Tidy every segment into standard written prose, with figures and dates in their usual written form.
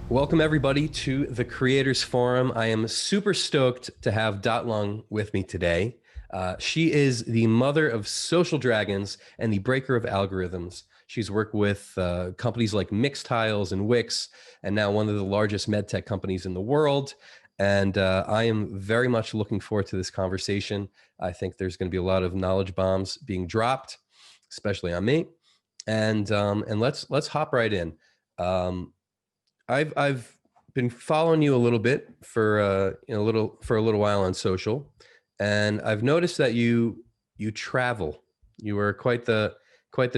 Welcome everybody to the Creators Forum. I am super stoked to have Dot Lung with me today. She is the mother of social dragons and the breaker of algorithms. She's worked with companies like Mixtiles and Wix, and now one of the largest medtech companies in the world. And I am very much looking forward to this conversation. I think there's going to be a lot of knowledge bombs being dropped, especially on me. And let's hop right in. I've been following you a little bit for a little while on social, and I've noticed that you travel. You are quite the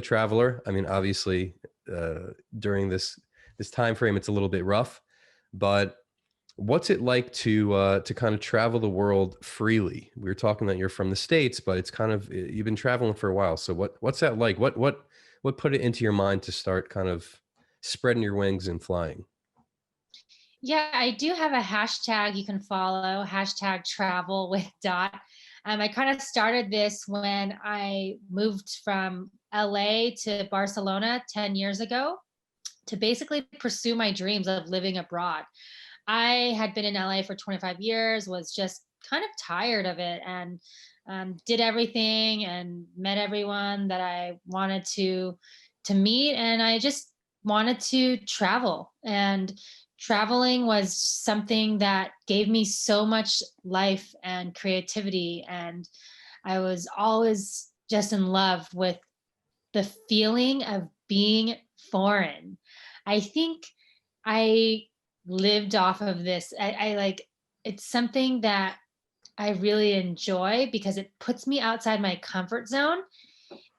traveler. I mean, obviously, during this time frame, it's a little bit rough, but what's it like to kind of travel the world freely? We were talking that you're from the States, but it's kind of you've been traveling for a while. So what's that like? What put it into your mind to start kind of spreading your wings and flying? Yeah, I do have a hashtag you can follow, hashtag travel with Dot. I kind of started this when I moved from LA to Barcelona 10 years ago to basically pursue my dreams of living abroad. I had been in LA for 25 years, was just kind of tired of it, and did everything and met everyone that I wanted to meet, and I just wanted to travel. And traveling was something that gave me so much life and creativity, and I was always just in love with the feeling of being foreign. I think I lived off of this. I like it's something that I really enjoy because it puts me outside my comfort zone.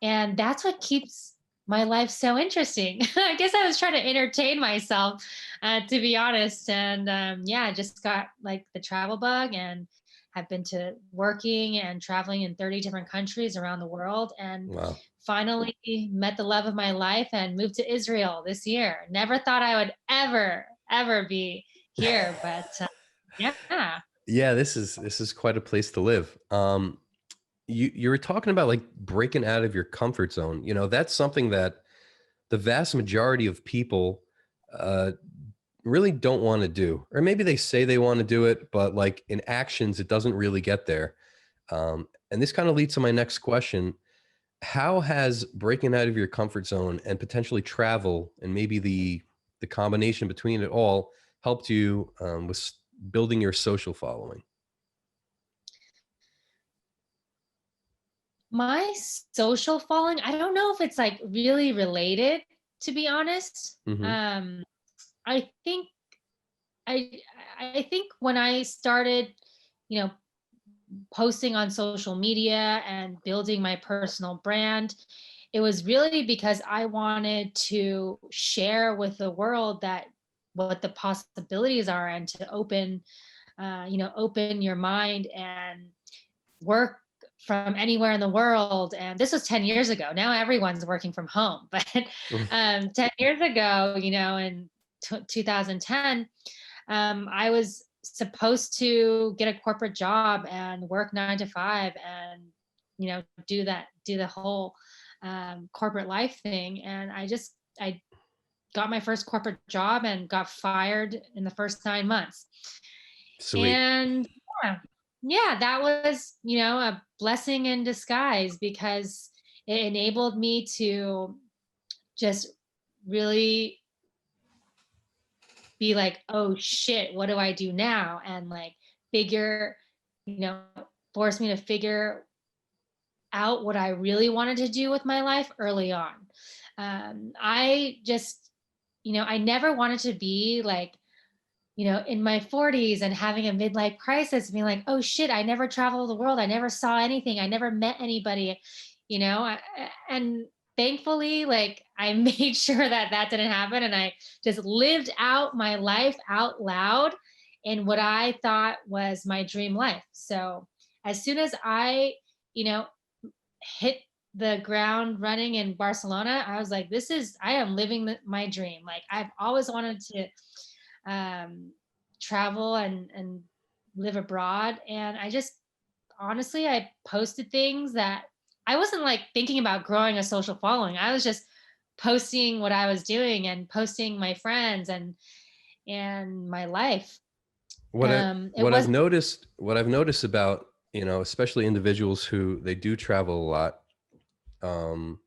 And that's what keeps my life so interesting. I guess I was trying to entertain myself, to be honest. And yeah, I just got like the travel bug and have been to working and traveling in 30 different countries around the world. And Wow. finally met the love of my life and moved to Israel this year. Never thought I would ever be here, but yeah. Yeah, this is quite a place to live. You were talking about like breaking out of your comfort zone. You know, that's something that the vast majority of people uh, really don't want to do, or maybe they say they want to do it, but like in actions, it doesn't really get there. And this kind of leads to my next question: how has breaking out of your comfort zone and potentially travel, and maybe the combination between it all, helped you with building your social My social following, I don't know if it's like really related, to be honest. following? I think I I think when I started, you know, posting on social media and building my personal brand, it was really because I wanted to share with the world that what the possibilities are and to open your mind and work from anywhere in the world. And this was 10 years ago. Now everyone's working from home. But Mhm. 10 years ago, in 2010, I was supposed to get a corporate job and work 9 to 5 and, do the whole corporate life thing. And I got my first corporate job and got fired in the first 9 months. Sweet. And yeah, yeah, that was, a blessing in disguise because it enabled me to just really be like, oh shit, what do I do now? And like figure, you know, force me to figure out what I really wanted to do with my life early on. I just, I never wanted to be like, in my 40s and having a midlife crisis, being like, oh shit, I never traveled the world. I never saw anything. I never met anybody, and thankfully, like, I made sure that that didn't happen. And I just lived out my life out loud in what I thought was my dream life. So as soon as you know, hit the ground running in Barcelona, I was like, I am living my dream. Like, I've always wanted to um, travel and live abroad. And I just honestly, I posted things that I wasn't like thinking about growing a social following. I was just posting what I was doing and posting my friends and my life. What I It was what I've noticed about, you know, especially individuals who they do travel a lot, um,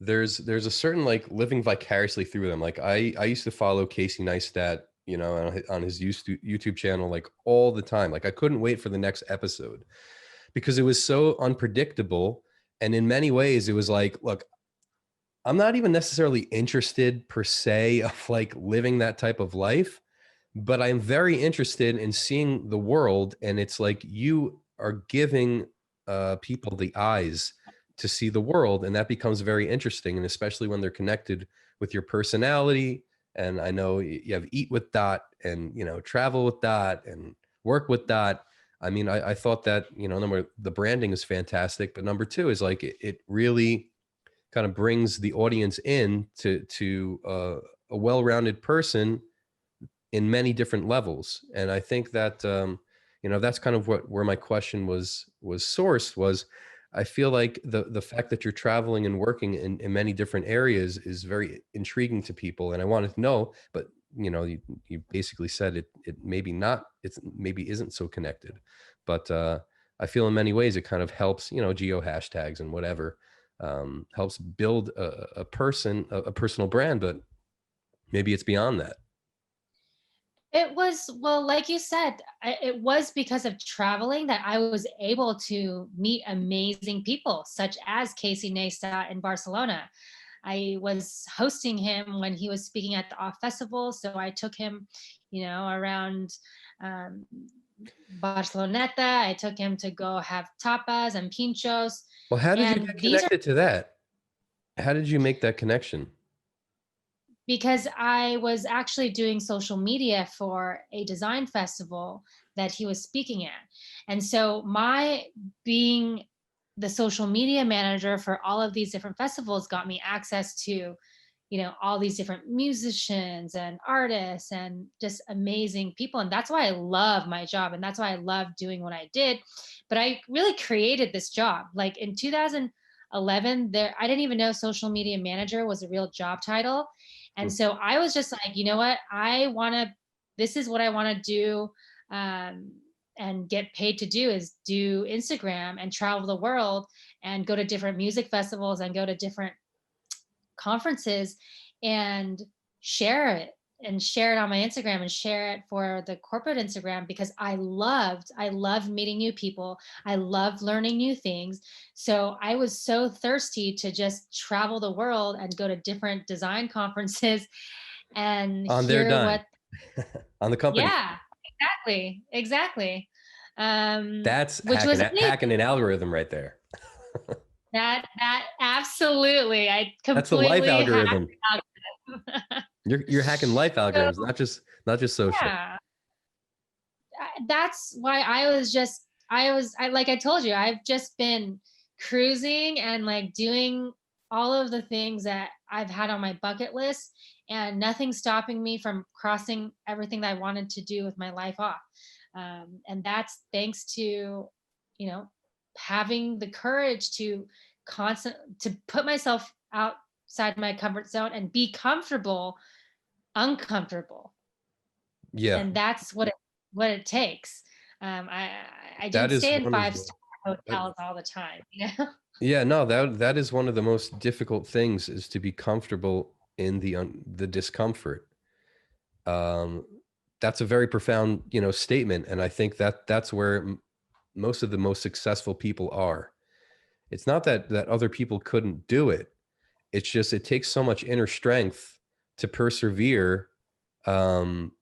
there's a certain like living vicariously through them. Like I used to follow Casey Neistat, you know, on his YouTube channel like all the time. Like I couldn't wait for the next episode because it was so unpredictable. And in many ways, it was like, look, I'm not even necessarily interested per se of like living that type of life, but I'm very interested in seeing the world. And it's like you are giving people the eyes to see the world, and that becomes very interesting. And especially when they're connected with your personality. And I know you have Eat with Dot, and you know, travel with Dot, and work with Dot. I mean, I thought that, you know, the branding is fantastic, but number two is like it really kind of brings the audience in to a well-rounded person in many different levels. And I think that, you know, that's kind of where my question was sourced was, I feel like the fact that you're traveling and working in many different areas is very intriguing to people. And I wanted to know, but you know, you basically said it maybe not, it's maybe isn't so connected, but I feel in many ways it kind of helps, you know, geo hashtags and whatever, helps build a person, a personal brand, but maybe it's beyond that. It was, well, like you said, it was because of traveling that I was able to meet amazing people, such as Casey Neistat in Barcelona. I was hosting him when he was speaking at the OFFF Festival, so I took him, around um, Barceloneta. I took him to go have tapas and pinchos, Well, how did you and get these are connected to that? How did you make that connection? because I was actually doing social media for a design festival that he was speaking at. And so my being the social media manager for all of these different festivals got me access to, all these different musicians and artists and just amazing people. And that's why I love my job. And that's why I love doing what I did. But I really created this job. Like in 2011, I didn't even know social media manager was a real job title. And Hmm. so I was just like, you know what? This is what I want to do. Um, and get paid to do is do Instagram and travel the world and go to different music festivals and go to different conferences and share it share it on my Instagram and share it for the corporate Instagram because I loved meeting new people. I loved learning new things. So I was so thirsty to just travel the world and go to different design conferences and On their hear dime, what, on the company. yeah, exactly. That's Which was hacking amazing. an algorithm right there. That absolutely. I That's a life completely hacked algorithm. the algorithm. You're hacking life So algorithms, not just social. yeah, that's why like I told you, I've just been cruising and like doing all of the things that I've had on my bucket list, and nothing stopping me from crossing everything that I wanted to do with my life off. And that's thanks to, you know, having the courage to put myself outside my comfort zone and be comfortable, uncomfortable. Yeah, And that's what it takes. I that didn't is stay in one of five-star the that, hotels all the time, you know? yeah, no, that is one of the most difficult things, is to be comfortable in the discomfort. Um, that's a very profound, you know, statement, and I think that that's where most of the most successful people are. It's not that other people couldn't do it. It's just it takes so much inner strength to persevere, um,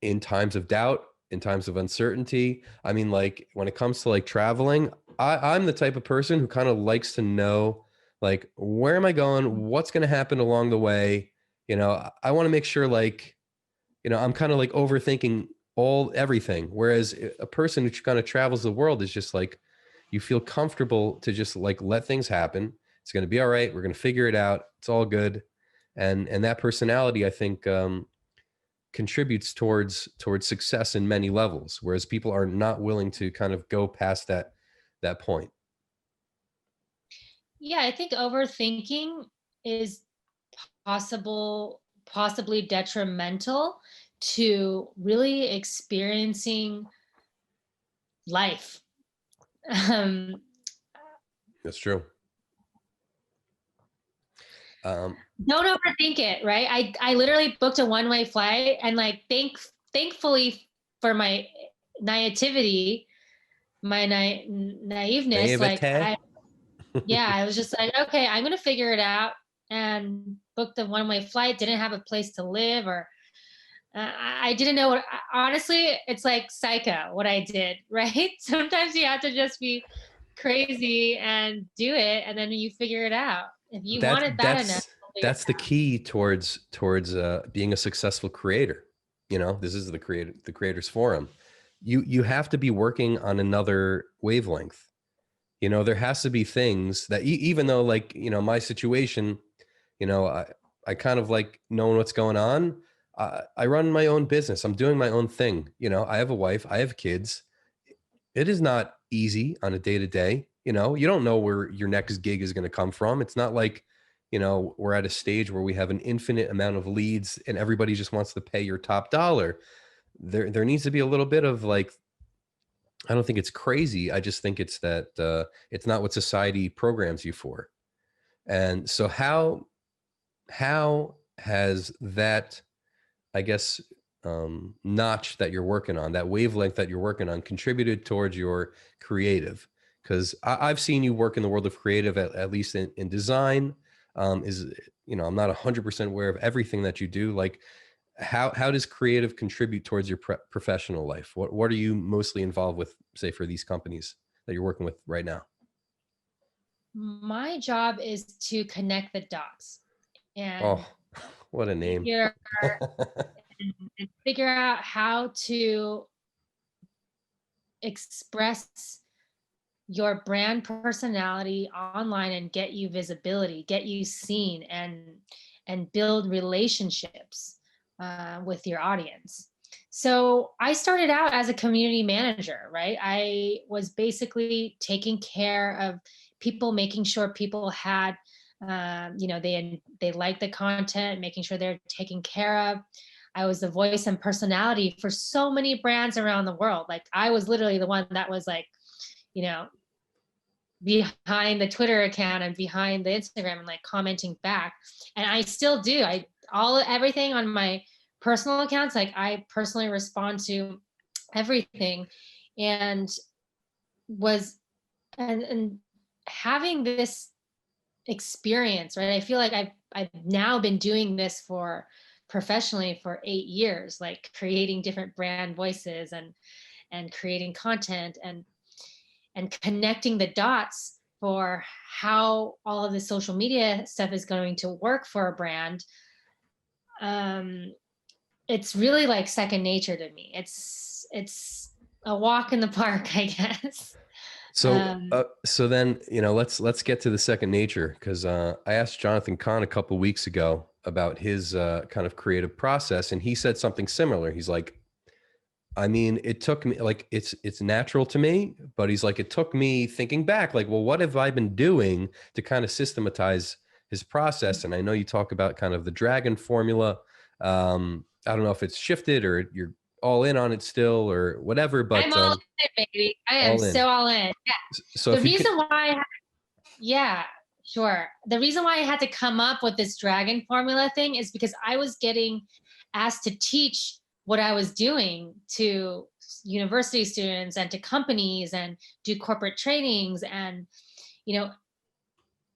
in times of doubt, in times of uncertainty. I mean, like when it comes to like traveling, I'm the type of person who kind of likes to know, like, where am I going? What's going to happen along the way? You know, I want to make sure, like, you know, I'm kind of like overthinking everything. Whereas a person who kind of travels the world is just like, you feel comfortable to just like let things happen. It's going to be all right. We're going to figure it out. It's all good. And that personality, I think, contributes towards success in many levels. Whereas people are not willing to kind of go past that point. Yeah, I think overthinking is possibly detrimental to really experiencing life. Um, That's true. don't overthink it, right? I literally booked a one-way flight, and like thankfully for my naivety, my naiveness, like Naivete. I was just like, okay, I'm gonna figure it out, and booked the one-way flight. Didn't have a place to live, or I didn't know what. Honestly, it's like psycho what I did, right? Sometimes you have to just be crazy and do it, and then you figure it out. If you want That it bad enough, that's you'll figure that's the key towards being a successful creator. You know, this is the creators forum. You have to be working on another wavelength. You know, there has to be things that even though, like, you know, my situation, you know, I kind of like knowing what's going on. I run my own business. I'm doing my own thing. You know, I have a wife, I have kids. It is not easy on a day to day. You know, you don't know where your next gig is going to come from. It's not like, you know, we're at a stage where we have an infinite amount of leads and everybody just wants to pay your top dollar. There needs to be a little bit of like, I don't think it's crazy. I just think it's that it's not what society programs you for. And so how has that, I guess, notch that you're working on, that wavelength that you're working on, contributed towards your creative? Because I've seen you work in the world of creative, at least in design. Is, you know, I'm not 100% aware of everything that you do. Like, how does creative contribute towards your professional life? What are you mostly involved with, say, for these companies that you're working with right now? my job is to connect the dots and Oh, what a name. figure and figure out how to express your brand personality online and get you visibility, get you seen, and build relationships with your audience. So I started out as a community manager, right? I was basically taking care of people, making sure people had, you know, they liked the content, making sure they're taken care of. I was the voice and personality for so many brands around the world. Like I was literally the one that was like, you know, behind the Twitter account and behind the Instagram and like commenting back. And I still do. Everything on my personal accounts, like I personally respond to everything. And was and having this experience, right? I feel like I've now been doing this for professionally for 8 years, like creating different brand voices and creating content and connecting the dots for how all of the social media stuff is going to work for a brand. um it's really like second nature to me. It's a walk in the park, I guess. So, um so then, you know, let's get to the second nature, because I asked Jonathan Kahn a couple weeks ago about his kind of creative process, and he said something similar. He's like, I mean, it took me, like, it's natural to me, but he's like, it took me thinking back, like, well, what have I been doing to kind of systematize his process? And I know you talk about kind of the dragon formula. I don't know if it's shifted or you're all in on it still or whatever, I'm but all in, baby. I am all in. so all in. Yeah. So The if you could, reason why Yeah, sure. The reason why I had to come up with this dragon formula thing is because I was getting asked to teach what I was doing to university students and to companies and do corporate trainings and, you know,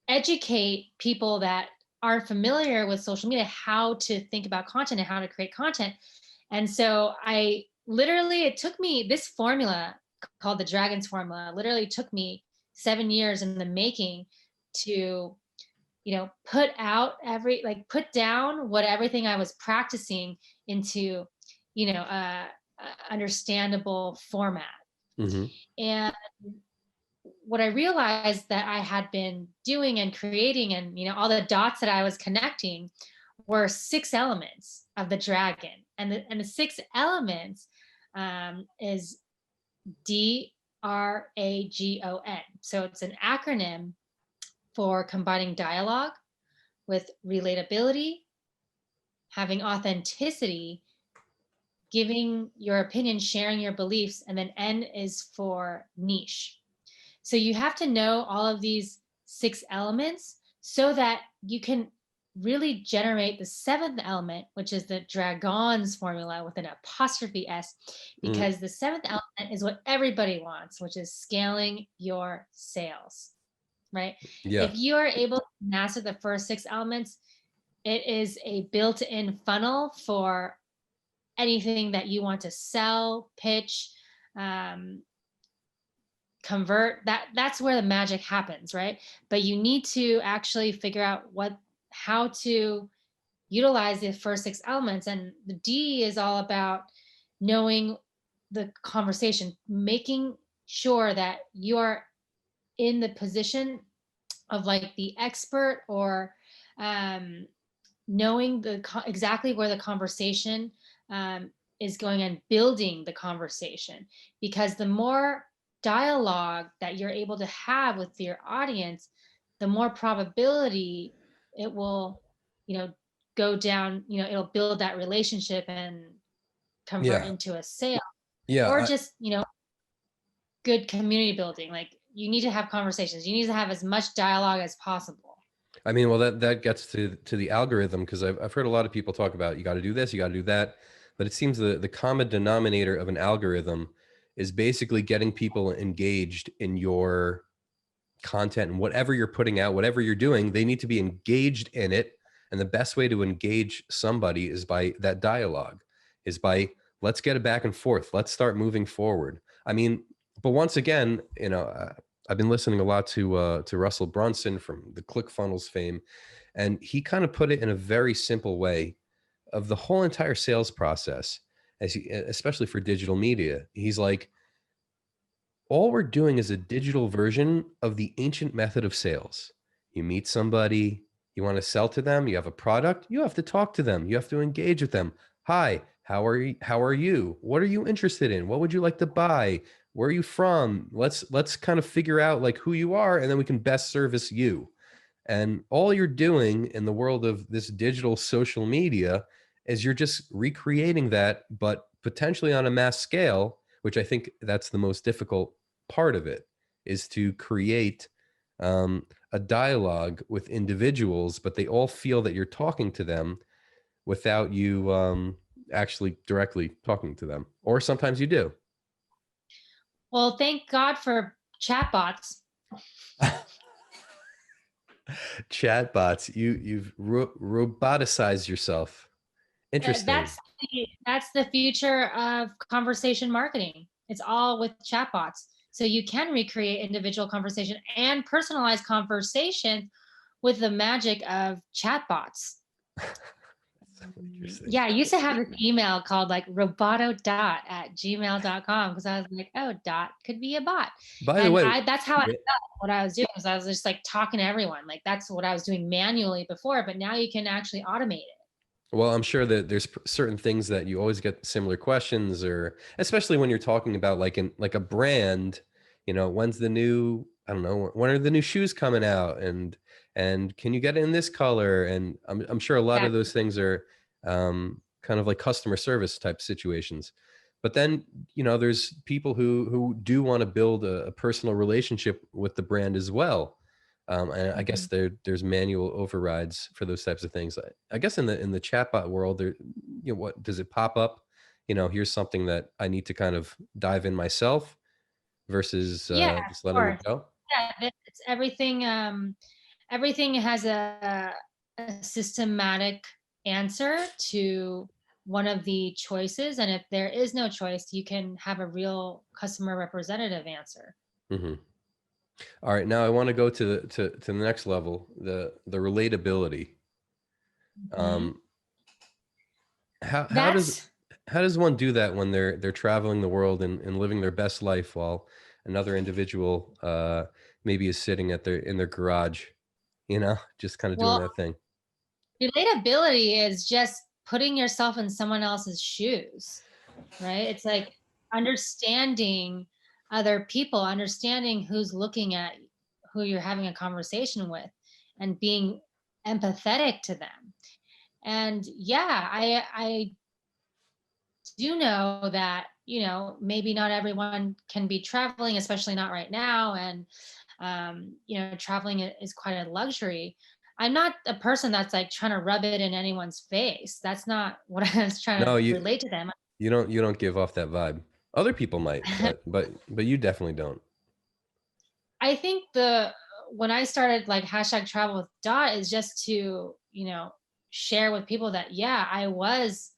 educate people that aren't familiar with social media how to think about content and how to create content. And so I literally, it took me this formula called the Dragons formula, literally took me 7 years in the making to, you know, put down what everything I was practicing into, you know, understandable format. mhm. And what I realized that I had been doing and creating, and, you know, all the dots that I was connecting were 6 elements of the dragon. And the 6 elements is DRAGON. So it's an acronym for combining dialogue with relatability, having authenticity, giving your opinion, sharing your beliefs, and then N is for niche. So you have to know all of these 6 elements so that you can really generate the 7th element, which is the Dragon's formula with an apostrophe S, Mm, because the 7th element is what everybody wants, which is scaling your sales, right? yeah. If you are able to master the first 6 elements, it is a built-in funnel for anything that you want to sell, pitch, um, convert. That's where the magic happens, right? But you need to actually figure out how to utilize the first 6 elements. And the D is all about knowing the conversation, making sure that you are in the position of like the expert, or um, knowing exactly where the conversation is going, and building the conversation, because the more dialogue that you're able to have with your audience, the more probability it will, you know, go down, it'll build that relationship and convert Yeah. into a sale, Yeah. or just, good community building. Like, you need to have conversations, you need to have as much dialogue as possible. I mean, well, that gets to the algorithm, because I've heard a lot of people talk about you got to do this, you got to do that, but it seems the common denominator of an algorithm is basically getting people engaged in your content, and whatever you're putting out, whatever you're doing, they need to be engaged in it. And the best way to engage somebody is by that dialogue, is by, let's get it back and forth. Let's start moving forward. I mean, but once again, I've been listening a lot to Russell Brunson from the ClickFunnels fame, and he kind of put it in a very simple way of the whole entire sales process, especially for digital media. He's like, all we're doing is a digital version of the ancient method of sales. You meet somebody, you want to sell to them, you have a product, you have to talk to them, you have to engage with them. Hi, how are you? How are you? What are you interested in? What would you like to buy? Where are you from? Let's kind of figure out like who you are, and then we can best service you. And all you're doing in the world of this digital social media is you're just recreating that, but potentially on a mass scale, which I think that's the most difficult part of it, is to create a dialogue with individuals, but they all feel that you're talking to them without you actually directly talking to them. Or sometimes you do. Well, thank God for chatbots. Chatbots, you've roboticized yourself. Interesting. That's the future of conversation marketing. It's all with chatbots. So you can recreate individual conversation and personalized conversation with the magic of chatbots. So interesting. Yeah, I used to have this email called like roboto.@gmail.com, because I was like, oh, dot could be a bot. By the And way, that's how I yeah, felt what I was doing, was I was just like talking to everyone. Like, that's what I was doing manually before, but now you can actually automate it. well, I'm sure that there's certain things that you always get similar questions, or especially when you're talking about like a brand, when's the new, I don't know, when are the new shoes coming out, and can you get it in this color? And I'm sure a lot Yeah. of those things are kind of like customer service type situations. But then, there's people who do want to build a personal relationship with the brand as well. And I guess Mhm. there's manual overrides for those types of things. I guess in the chatbot world, there, what does it pop up? Here's something that I need to kind of dive in myself versus Yeah, just of letting course. it go. Yeah, it's everything. Everything has a systematic answer to one of the choices, and if there is no choice, you can have a real customer representative answer. Hmm. All right, now I want to go to the next level, the relatability. Mhm. Um, how does That's how does one do that when they're traveling the world and living their best life while another individual maybe is sitting in their garage, just kind of doing well, that thing. relatability is just putting yourself in someone else's shoes, right? It's like understanding other people, understanding who's looking at who you're having a conversation with, and being empathetic to them. And yeah, I do know that, maybe not everyone can be traveling, especially not right now. And, traveling is quite a luxury. I'm not a person that's like trying to rub it in anyone's face. That's not what I was trying No, to relate to them. you don't give off that vibe. Other people might, but you definitely don't. I think when I started like hashtag travel with Dot is just to, share with people that, yeah, I was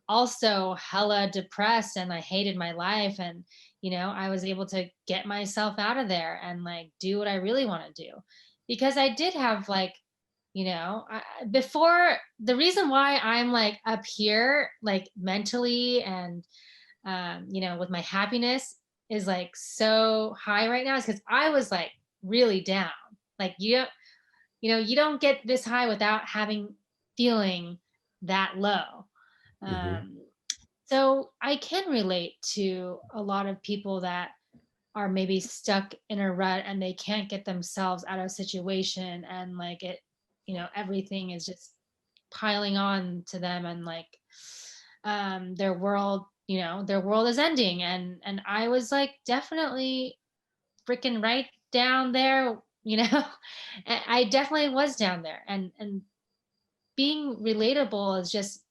also hella depressed and I hated my life. And, I was able to get myself out of there and like do what I really want to do. Because I did have like, before, the reason why I'm like up here, like mentally and, with my happiness is like so high right now is because I was like really down. Like you don't get this high without having feeling that low. Hmm. Um, so I can relate to a lot of people that are maybe stuck in a rut and they can't get themselves out of a situation and like it, everything is just piling on to them and like their world is ending and I was like definitely freaking right down there, I definitely was down there and being relatable is just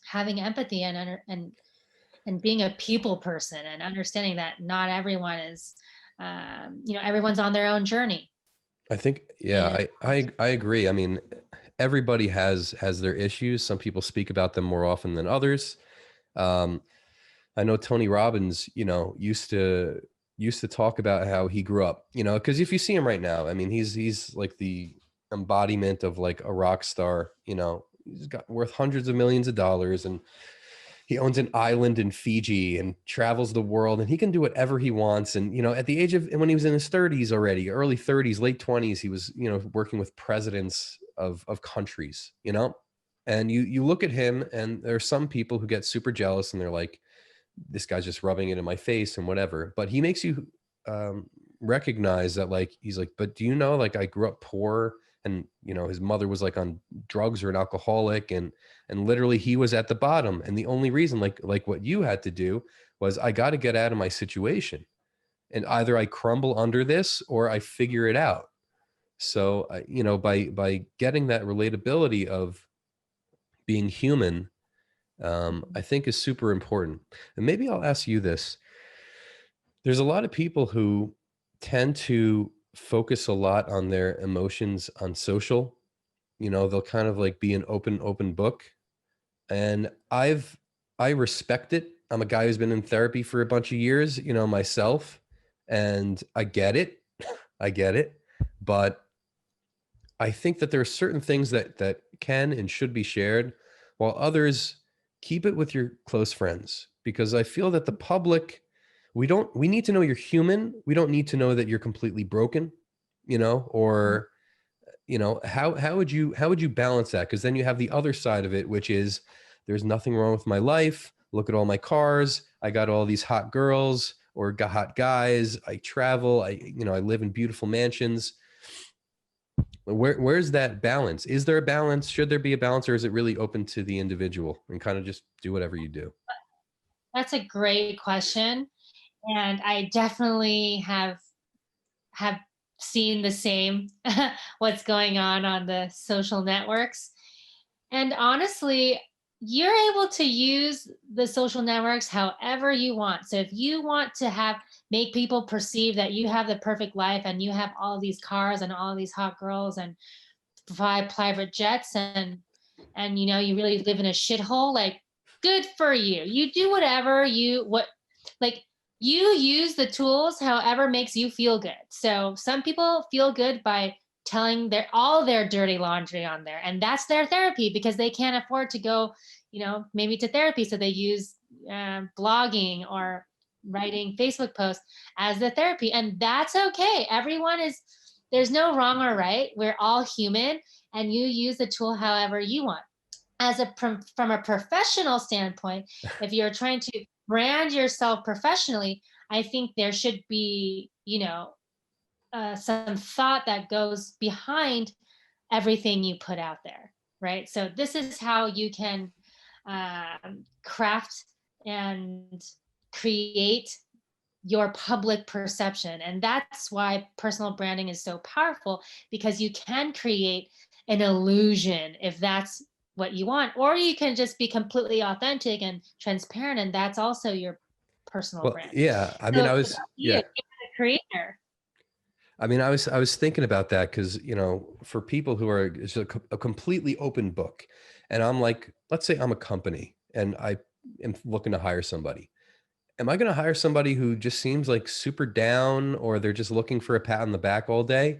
having empathy and being a people person and understanding that not everyone is everyone's on their own journey. I think, yeah, And I agree. I mean, everybody has their issues. Some people speak about them more often than others. Um, I know Tony Robbins, used to talk about how he grew up, because if you see him right now, I mean, he's like the embodiment of like a rock star, he's got worth hundreds of millions of dollars, and he owns an island in Fiji and travels the world, and he can do whatever he wants. And, at the age of, and when he was in his 30s already, early 30s, late 20s, he was, working with presidents of countries, and you look at him and there are some people who get super jealous and they're like, this guy's just rubbing it in my face and whatever. But he makes you recognize that, like, he's like, but do you know, like, I grew up poor, and his mother was like on drugs or an alcoholic, and literally he was at the bottom, and the only reason, like what you had to do, was I got to get out of my situation, and either I crumble under this or I figure it out. So by getting that relatability of being human, I think is super important. And maybe I'll ask you this. There's a lot of people who tend to focus a lot on their emotions on social. They'll kind of like be an open book. And I respect it. I'm a guy who's been in therapy for a bunch of years, myself, and I get it. I get it. But I think that there are certain things that can and should be shared, while others keep it with your close friends. Because I feel that the public, we need to know you're human. We don't need to know that you're completely broken, or how would you balance that? Because then you have the other side of it, which is, there's nothing wrong with my life. Look at all my cars. I got all these hot girls or got hot guys. I travel. I live in beautiful mansions. Where's that balance? Is there a balance? Should there be a balance, or is it really open to the individual and kind of just do whatever you do? that's a great question. And I definitely have seen the same what's going on the social networks. And honestly, you're able to use the social networks however you want. So if you want to make people perceive that you have the perfect life and you have all these cars and all these hot girls and 5 private jets and you really live in a shithole, like good for you. You do whatever like you use the tools however makes you feel good. So some people feel good by telling all their dirty laundry on there, and that's their therapy because they can't afford to go, maybe to therapy, so they use blogging or writing Facebook posts as the therapy, and that's okay. There's no wrong or right. We're all human, and you use the tool however you want. From a professional standpoint, if you're trying to brand yourself professionally, I think there should be, some thought that goes behind everything you put out there, right? So this is how you can craft and create your public perception. And that's why personal branding is so powerful, because you can create an illusion if that's what you want, or you can just be completely authentic and transparent, and that's also your personal Well, brand. yeah. I mean, So it's up to you, you're the creator. I mean, I was thinking about that because, for people who are, it's a completely open book, and I'm like, let's say I'm a company and I am looking to hire somebody. Am I going to hire somebody who just seems like super down, or they're just looking for a pat on the back all day?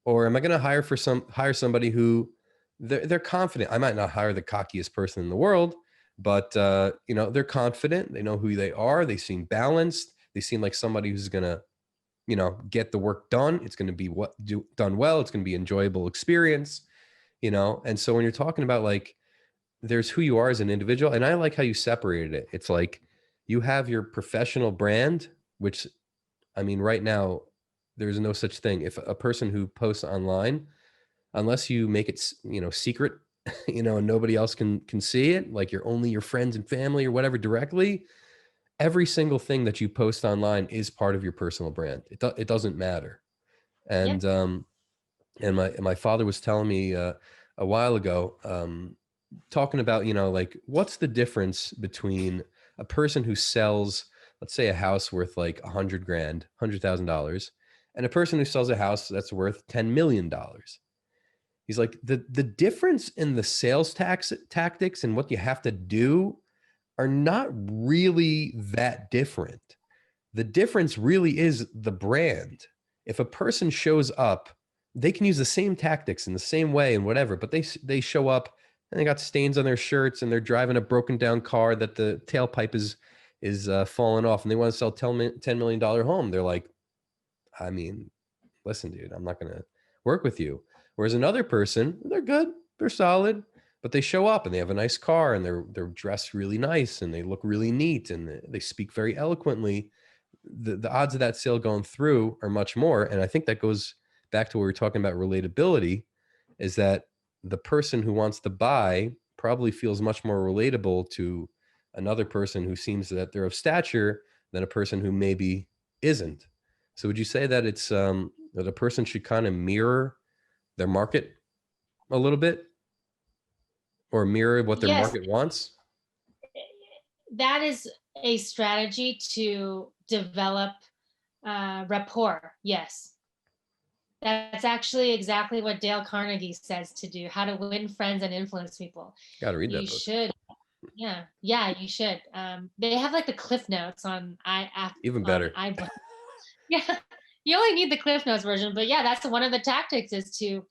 Or am I going to hire somebody who they're confident? I might not hire the cockiest person in the world, but they're confident. They know who they are. They seem balanced. They seem like somebody who's going to, get the work done. It's going to be done well. It's going to be enjoyable experience, And so when you're talking about like, there's who you are as an individual, and I like how you separated it. It's like you have your professional brand, which, I mean, right now there's no such thing. If a person who posts online, unless you make it, secret, and nobody else can see it, like you're only your friends and family or whatever directly, every single thing that you post online is part of your personal brand. It doesn't matter. Yep. And my father was telling me a while ago, talking about, like, what's the difference between a person who sells, let's say, a house worth like 100 grand, $100,000, and a person who sells a house that's worth $10 million. He's like, the difference in the sales tactics and what you have to do are not really that different. The difference really is the brand. If a person shows up, they can use the same tactics in the same way and whatever, but they show up and they got stains on their shirts and they're driving a broken down car that the tailpipe is falling off, and they want to sell $10 million home. They're like, I mean, listen, dude, I'm not going to work with you. Whereas another person, they're good, they're solid, but they show up and they have a nice car and they're dressed really nice and they look really neat and they speak very eloquently. The odds of that sale going through are much more. And I think that goes back to what we were talking about relatability, is that the person who wants to buy probably feels much more relatable to another person who seems that they're of stature than a person who maybe isn't. So would you say that it's that a person should kind of mirror their market a little bit, or mirror what their Yes, market wants? that is a strategy to develop rapport. Yes. That's actually exactly what Dale Carnegie says to do, how to win friends and influence people. Got to read You that book. should, yeah, you should. They have like the cliff notes on Even on better. iBook. Yeah, you only need the cliff notes version, but yeah, that's one of the tactics is to,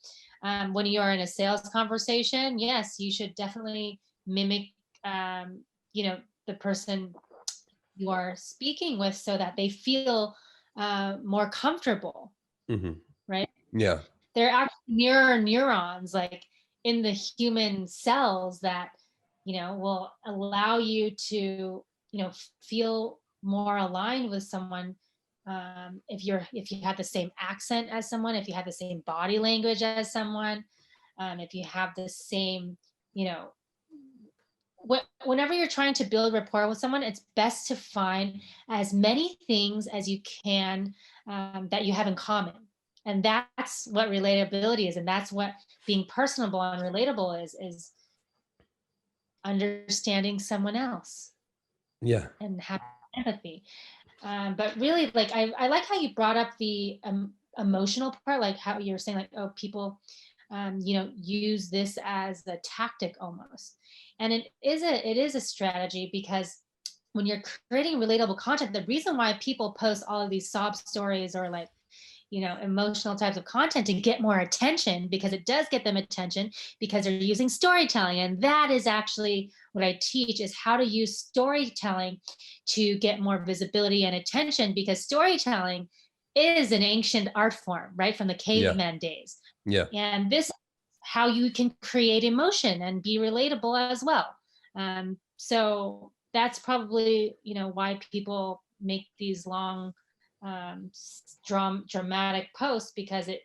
when you are in a sales conversation, yes, you should definitely mimic, um, the person you are speaking with so that they feel more comfortable, Hmm. right? Yeah. They're actually mirror neurons like in the human cells that will allow you to feel more aligned with someone, if you have the same accent as someone, if you have the same body language as someone, if you have the same, you know whenever you're trying to build rapport with someone, it's best to find as many things as you can, that you have in common. And that's what relatability is. And that's what being personable and relatable is understanding someone else Yeah. and having empathy. But really, like, I like how you brought up the emotional part, like how you're saying, like, oh, people, use this as a tactic almost. And it is a strategy, because when you're creating relatable content, the reason why people post all of these sob stories or like emotional types of content to get more attention, because it does get them attention, because they're using storytelling. And that is actually what I teach, is how to use storytelling to get more visibility and attention, because storytelling is an ancient art form, right, from the Yeah. caveman days. Yeah. And this is how you can create emotion and be relatable as well. So that's probably why people make these long, dramatic posts, because it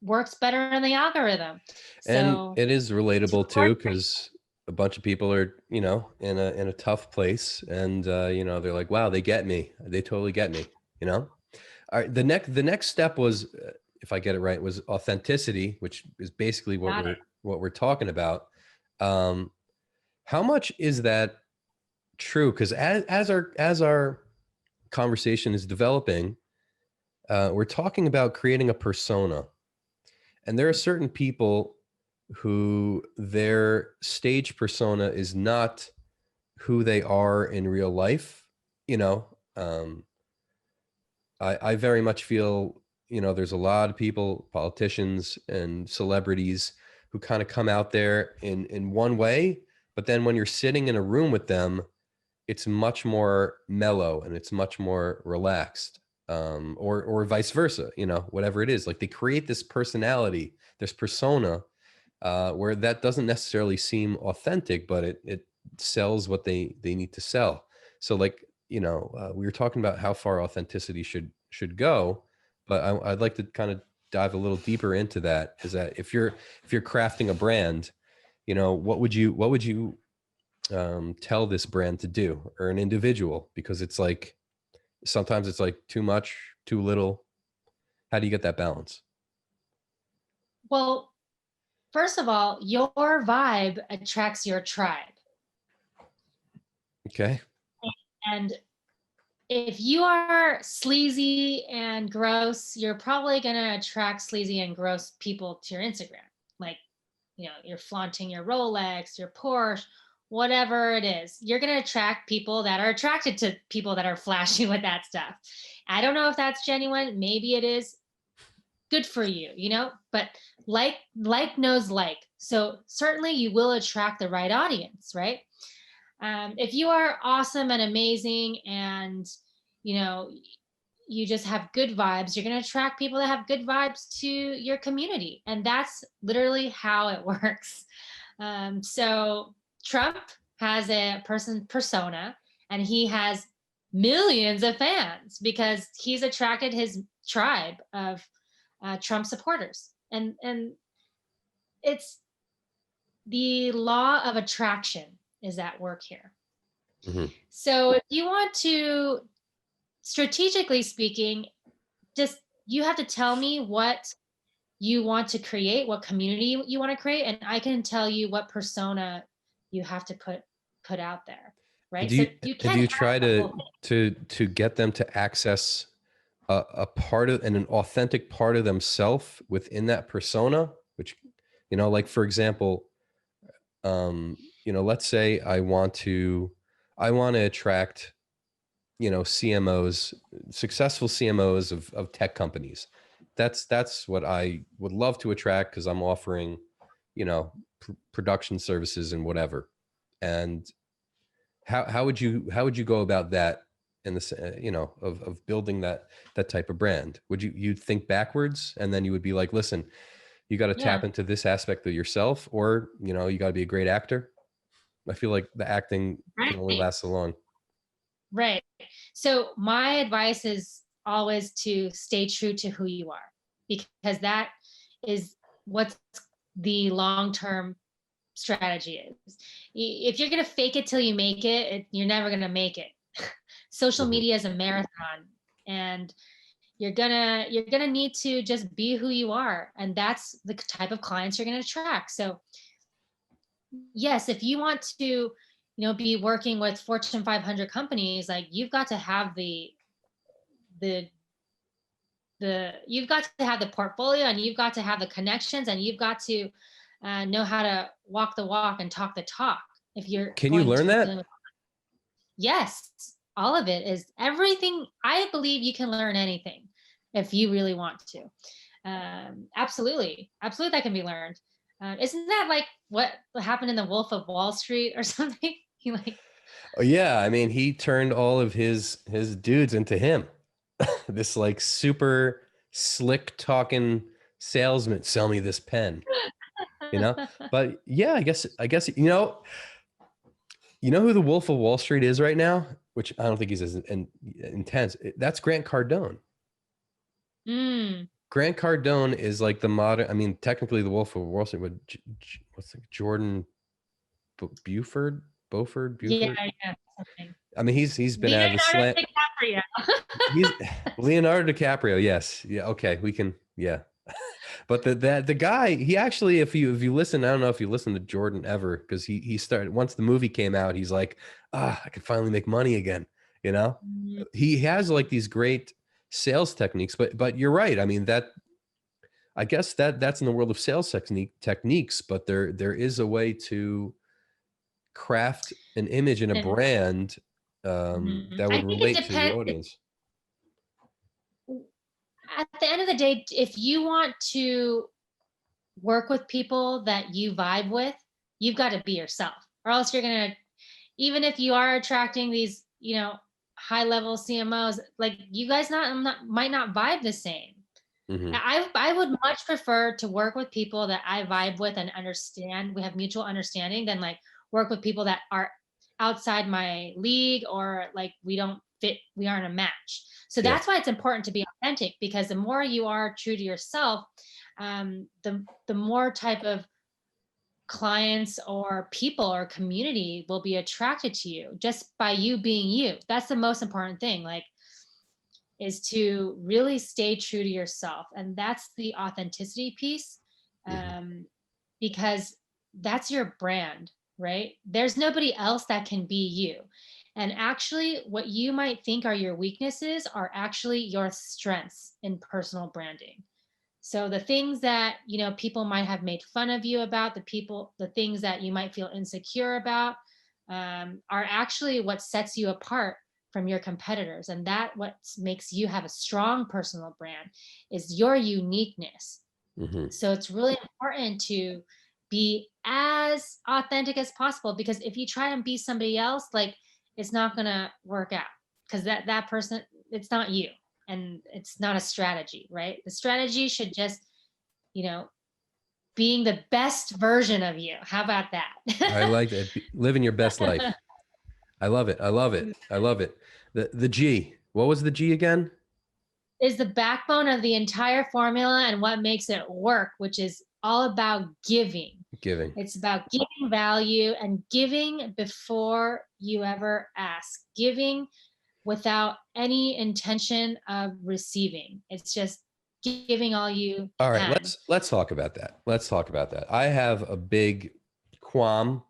works better in the algorithm. And So it is it's relatable too, rewarding. because a bunch of people are, you know, in a tough place, and you know, they're like, wow, they get me. They totally get me, you know? All right, the next step was, if I get it right, was authenticity, which is basically Got it. what we're talking about. Um, how much is that true? Because as our conversation is developing, we're talking about creating a persona, and there are certain people who their stage persona is not who they are in real life. You know, I very much feel, you know, there's a lot of people, politicians and celebrities, who kind of come out there in one way, but then when you're sitting in a room with them, it's much more mellow and it's much more relaxed. Or vice versa, you know, whatever it is. Like they create this personality, this persona, where that doesn't necessarily seem authentic, but it sells what they need to sell. So like, you know, we were talking about how far authenticity should go, but I'd like to kind of dive a little deeper into that. Is that if you're crafting a brand, you know, what would you tell this brand to do, or an individual? Because it's like sometimes it's like too much, too little. How do you get that balance? Well, first of all, your vibe attracts your tribe. Okay. And if you are sleazy and gross, you're probably going to attract sleazy and gross people to your Instagram. Like, you know, you're flaunting your Rolex, your Porsche, whatever it is. You're going to attract people that are attracted to people that are flashy with that stuff. I don't know if that's genuine. Maybe it is. Good for you, you know, but like knows like. So certainly you will attract the right audience, right? If you are awesome and amazing and, you know, you just have good vibes, you're going to attract people that have good vibes to your community. And that's literally how it works. So Trump has a persona, and he has millions of fans because he's attracted his tribe of Trump supporters. And it's the law of attraction is at work here. Hmm. So if you want to, strategically speaking, just you have to tell me what you want to create, what community you want to create, and I can tell you what persona you have to put out there, right? Do So you you do can't you have try the whole to thing. to get them to access a part of, and an authentic part of themselves within that persona? Which, you know, like for example, you know, let's say I want to attract, you know, CMOs, successful CMOs of tech companies. That's what I would love to attract, because I'm offering, you know, production services and whatever. And how would you go about that in this, you know, of building that type of brand? Would you'd think backwards, and then you would be like, listen, you got to tap Yeah, into this aspect of yourself, or, you know, you got to be a great actor? I feel like the acting can only right. last so long. Right. So my advice is always to stay true to who you are, because that is what's the long-term strategy is. If you're going to fake it till you make it, you're never going to make it. Social Hmm. media is a marathon, and you're going to need to just be who you are, and that's the type of clients you're going to attract. So yes, if you want to, be working with Fortune 500 companies, like you've got to have the you've got to have the portfolio, and you've got to have the connections, and you've got to know how to walk the walk and talk the talk if you're Can you going to learn be dealing that? with. Yes, all of it is everything. I believe you can learn anything if you really want to. Absolutely, that can be learned. Isn't that like what happened in the Wolf of Wall Street or something? He like, Oh, yeah, I mean, he turned all of his dudes into him. This like super slick talking salesman, sell me this pen, you know? But yeah, I guess you know who the Wolf of Wall Street is right now, which I don't think he's as intense. That's Grant Cardone. mm, Grant Cardone is like the modern, I mean, technically the Wolf of Wall Street, but what's like Jordan Yeah, Buford. yeah, something. I mean, he's been out of the Leonardo slant. DiCaprio. He's Leonardo DiCaprio. Yes. Yeah. Okay. We can. Yeah. But the guy, he actually, if you listen, I don't know if you listen to Jordan ever, because he started, once the movie came out, he's like, I can finally make money again. You know, Mhm. he has like these great sales techniques, but you're right. I mean, I guess that's in the world of sales techniques, but there is a way to craft an image and a And brand mhm. that I would think it relate to the depends. audience. At the end of the day, if you want to work with people that you vibe with, you've got to be yourself, or else you're gonna, even if you are attracting these, high level CMOs, like you guys might not vibe the same. Hmm. I would much prefer to work with people that I vibe with and understand, we have mutual understanding, than like work with people that are outside my league, or like we don't fit, we aren't a match. So Yeah. that's why it's important to be authentic, because the more you are true to yourself, the more type of clients or people or community will be attracted to you just by you being you. That's the most important thing. Like, is to really stay true to yourself. And that's the authenticity piece, Hmm. um, because that's your brand, right? There's nobody else that can be you. And actually, what you might think are your weaknesses are actually your strengths in personal branding. So the things that, people might have made fun of you about, the things that you might feel insecure about, are actually what sets you apart from your competitors. And that what makes you have a strong personal brand is your uniqueness. Hmm. So it's really important to be as authentic as possible, because if you try and be somebody else, like, it's not going to work out, because that person, it's not you, and it's not a strategy, right? The strategy should just, you know, being the best version of you. How about I that? like that. Living your best life. I love it. I love it. I love it. The G. What was the G again? Is the backbone of the entire formula and what makes it work, which is all about giving. Giving. It's about giving value and giving before you ever ask, giving without any intention of receiving. It's just giving all you All right, can. let's talk about that. Let's talk about that. I have a big qualm.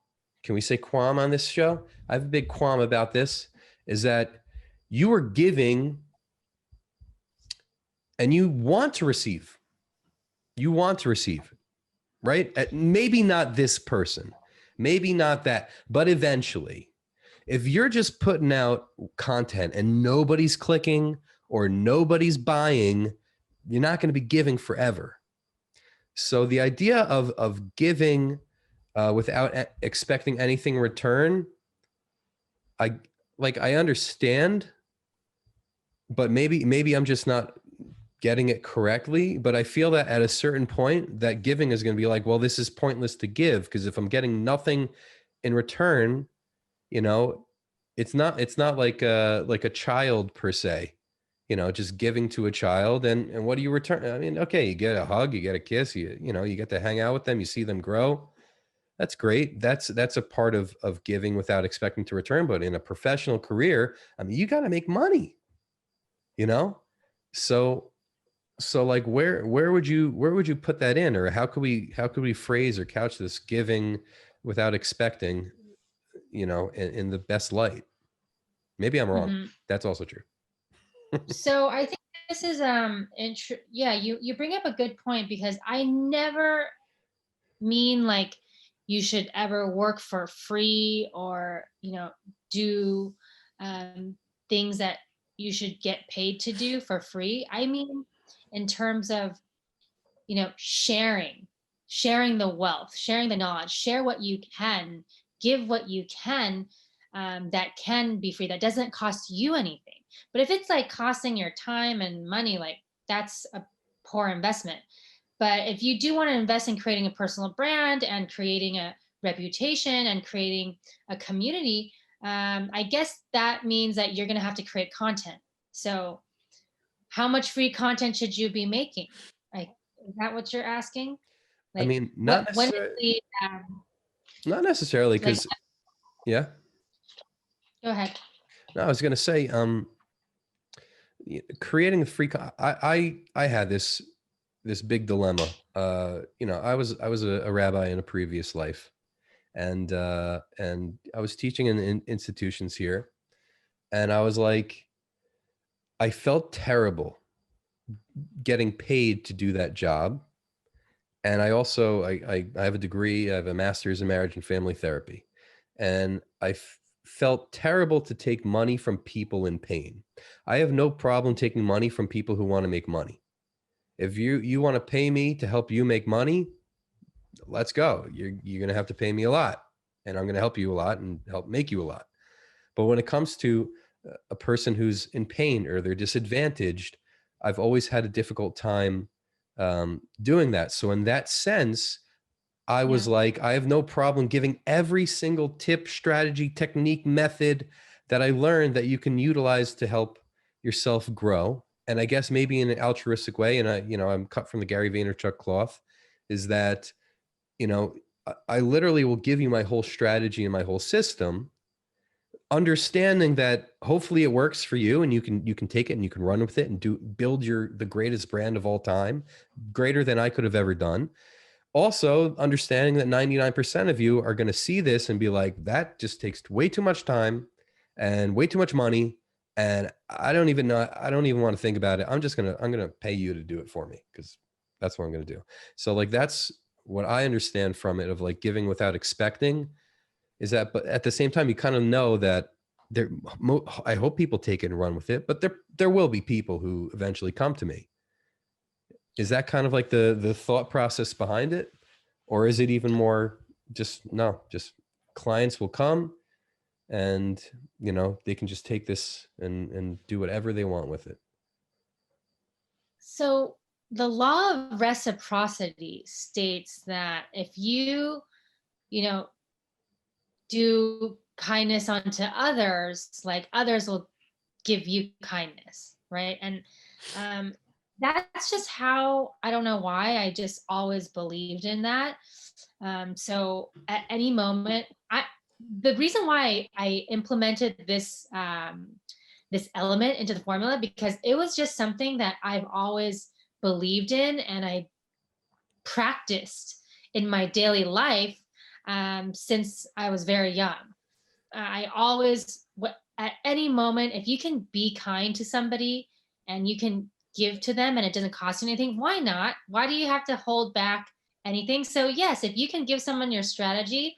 Can we say qualm on this show? I have a big qualm about this, is that you are giving and you want to receive. You want to receive, right? Maybe not this person, maybe not that, but eventually, if you're just putting out content and nobody's clicking or nobody's buying, you're not going to be giving forever. So the idea of giving without expecting anything in return, I I understand, but maybe I'm just not getting it correctly. But I feel that at a certain point, that giving is going to be like, well, this is pointless to give, because if I'm getting nothing in return, you know, it's not like a child per se. Just giving to a child, and what do you return? I mean, okay, you get a hug, you get a kiss, you get to hang out with them, you see them grow. That's great. That's a part of giving without expecting to return. But in a professional career, I mean, you got to make money, you know? So like where would you put that in, or how could we phrase or couch this giving without expecting, in the best light? Maybe I'm wrong. Mhm. That's also true. So I think this is yeah, you bring up a good point, because I never mean like you should ever work for free, or do um, things that you should get paid to do for free. I mean, in terms of sharing the wealth, sharing the knowledge, share what you can, give what you can, that can be free, that doesn't cost you anything. But if it's like costing your time and money, like, that's a poor investment. But if you do want to invest in creating a personal brand and creating a reputation and creating a community, I guess that means that you're going to have to create content. So how much free content should you be making? Like, is that what you're asking? I Like, mean, not when is necessarily. the Not necessarily, Like, because yeah. go ahead. No, I was gonna say, creating the free. I had this big dilemma. I was a rabbi in a previous life, and I was teaching in institutions here, and I was like, I felt terrible getting paid to do that job. And I also I have a degree. I have a master's in marriage and family therapy, and felt terrible to take money from people in pain. I have no problem taking money from people who want to make money. If you want to pay me to help you make money, let's go. You're going to have to pay me a lot, and I'm going to help you a lot and help make you a lot. But when it comes to a person who's in pain or they're disadvantaged, I've always had a difficult time doing that. So in that sense, I was Yeah. like, I have no problem giving every single tip, strategy, technique, method that I learned that you can utilize to help yourself grow. And I guess maybe in an altruistic way, and I'm cut from the Gary Vaynerchuk cloth, is that, I literally will give you my whole strategy and my whole system, understanding that hopefully it works for you and you can take it and you can run with it and build the greatest brand of all time, greater than I could have ever done. Also understanding that 99% of you are going to see this and be like, that just takes way too much time and way too much money. And I don't even want to think about it. I'm going to pay you to do it for me, because that's what I'm going to do. So like, that's what I understand from it, of like giving without expecting, is that, but at the same time, you kind of know that I hope people take it and run with it, but there will be people who eventually come to me. Is that kind of like the thought process behind it? Or is it even more just, no, just clients will come and, they can just take this and do whatever they want with it? So the law of reciprocity states that if you know, do kindness unto others, like others will give you kindness, right? And um, that's just how, I don't know why, I just always believed in that. So at any moment, the reason why I implemented this element into the formula, because it was just something that I've always believed in and I practiced in my daily life since I was very young. I always, at any moment, if you can be kind to somebody and you can give to them and it doesn't cost you anything, why not? Why do you have to hold back anything? So, yes, if you can give someone your strategy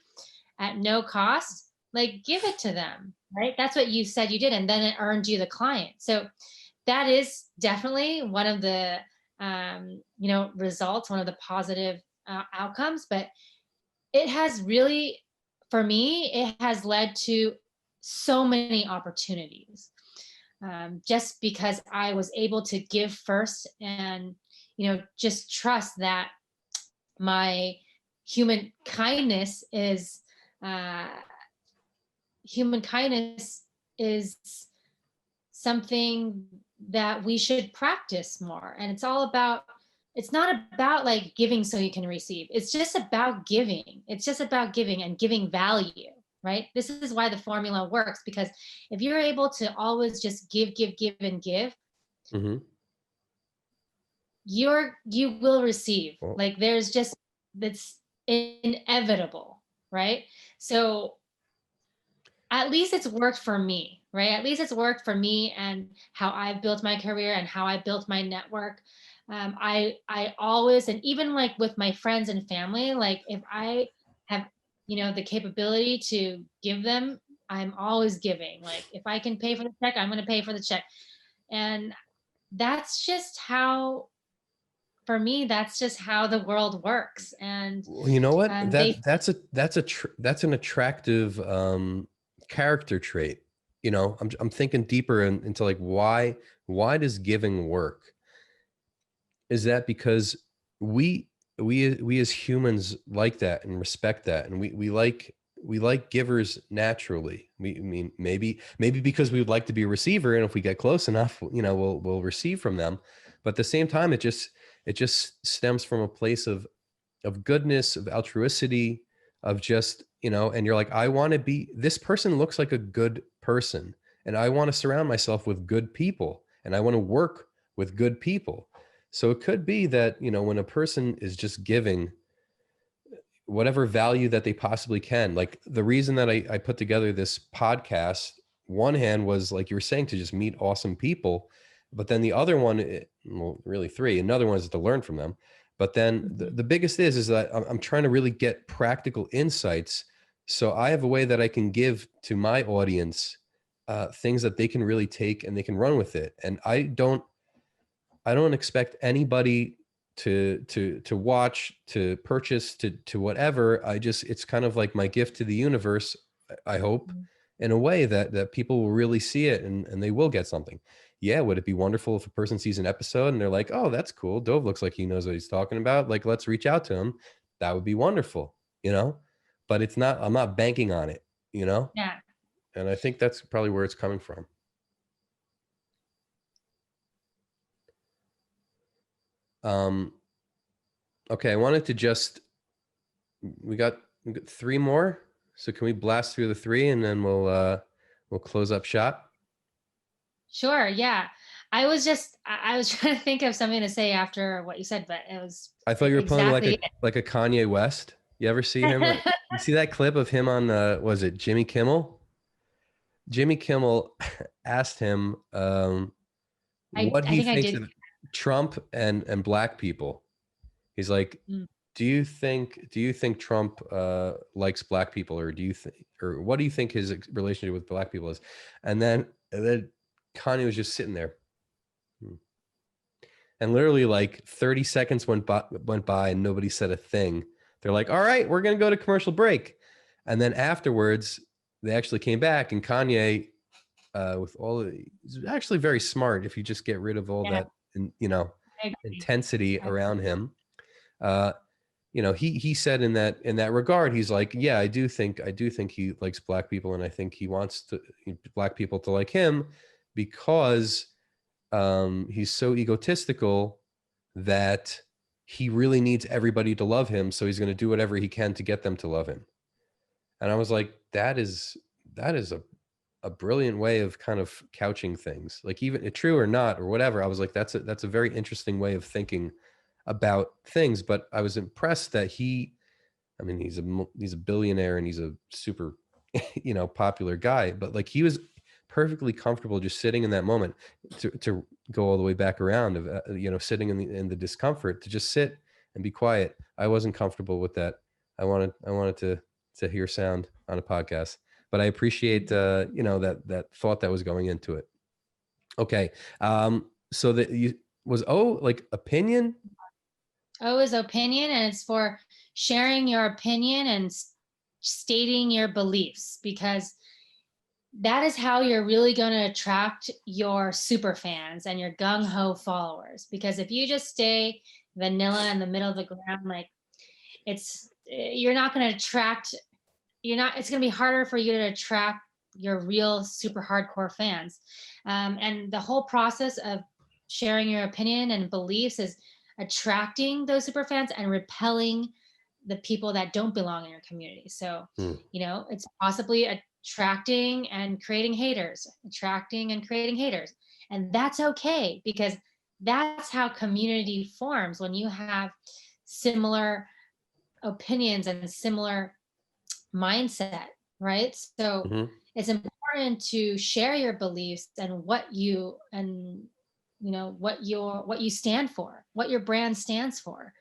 at no cost, like give it to them, right? That's what you said you did. And then it earned you the client. So, that is definitely one of the results, one of the positive outcomes. But it has really, for me, it has led to so many opportunities, just because I was able to give first and just trust that my human kindness is uh, human kindness is something that we should practice more. And it's not about like giving so you can receive. It's just about giving. It's just about giving and giving value, right? This is why the formula works, because if you're able to always just give, and give, Mm-hmm. you will receive. Well, Like that's inevitable, right? So at least it's worked for me, right? At least it's worked for me and how I've built my career and how I built my network. I always, and even like with my friends and family, like if I have the capability to give them, I'm always giving. Like if I can pay for the check, I'm going to pay for the check. And that's just how, for me, that's just how the world works. And well, you know what? they That's an attractive character trait. I'm thinking deeper into like, why does giving work? Is that because we we as humans like that and respect that, and we like givers naturally. I mean, maybe because we would like to be a receiver, and if we get close enough, we'll receive from them. But at the same time, it just stems from a place of goodness, of altruicity, of just, you know, and you're like, I want to be, this person looks like a good person, and I want to surround myself with good people, and I want to work with good people. So it could be that, you know, when a person is just giving whatever value that they possibly can, like the reason that I put together this podcast, one hand was like you were saying, to just meet awesome people. But then the other one, well, really three, another one is to learn from them. But then the biggest is that I'm trying to really get practical insights. So I have a way that I can give to my audience things that they can really take and they can run with it. And I don't expect anybody to watch, to purchase, to whatever. I just, it's kind of like my gift to the universe, I hope, in a way that people will really see it, and they will get something. Yeah, would it be wonderful if a person sees an episode and they're like, oh, that's cool, Dove looks like he knows what he's talking about, like let's reach out to him. That would be wonderful, you know, but it's not, I'm not banking on it, you know. Yeah. And I think that's probably where it's coming from. um okay, I wanted to just, we got three more. So can we blast through the three, and then we'll close up shop? Sure. Yeah. I was trying to think of something to say after what you said, but it was I thought you were pulling exactly like a Kanye West. You ever see him? it. You see that clip of him on was it Jimmy Kimmel? Jimmy Kimmel asked him what I he think I thinks did. of Trump and black people. He's like, Mm. do you think Trump likes black people, or do you think, or what do you think his relationship with black people is? And then Kanye was just sitting there, and literally like 30 seconds went by and nobody said a thing. They're like, all right, we're gonna go to commercial break. And then afterwards they actually came back, and Kanye, with all the, he's actually very smart if you just get rid of all Yeah, that, you know, I agree. intensity around him. uh you know, he said in that regard, he's like, yeah, I do think he likes black people, and I think he wants black people to like him, because he's so egotistical that he really needs everybody to love him, so he's going to do whatever he can to get them to love him. And I was like, that is a brilliant way of kind of couching things, like even true or not or whatever. I was like, that's a very interesting way of thinking about things. But I was impressed that I mean, he's a billionaire, and he's a super, you know, popular guy, but like he was perfectly comfortable just sitting in that moment, to go all the way back around of, you know, sitting in the discomfort, to just sit and be quiet. I wasn't comfortable with that. I wanted to hear sound on a podcast, but I appreciate, you know, that thought that was going into it. Okay. So that you was, oh, like opinion. O is opinion, and it's for sharing your opinion and stating your beliefs, because that is how you're really going to attract your super fans and your gung-ho followers. Because if you just stay vanilla in the middle of the ground, like you're not going to attract, it's going to be harder for you to attract your real super hardcore fans. And the whole process of sharing your opinion and beliefs is attracting those super fans and repelling the people that don't belong in your community. So, Hmm. it's possibly attracting and creating haters, attracting and creating haters. And that's okay, because that's how community forms, when you have similar opinions and similar mindset, right? So Mhm. it's important to share your beliefs and what you what you stand for, what your brand stands for.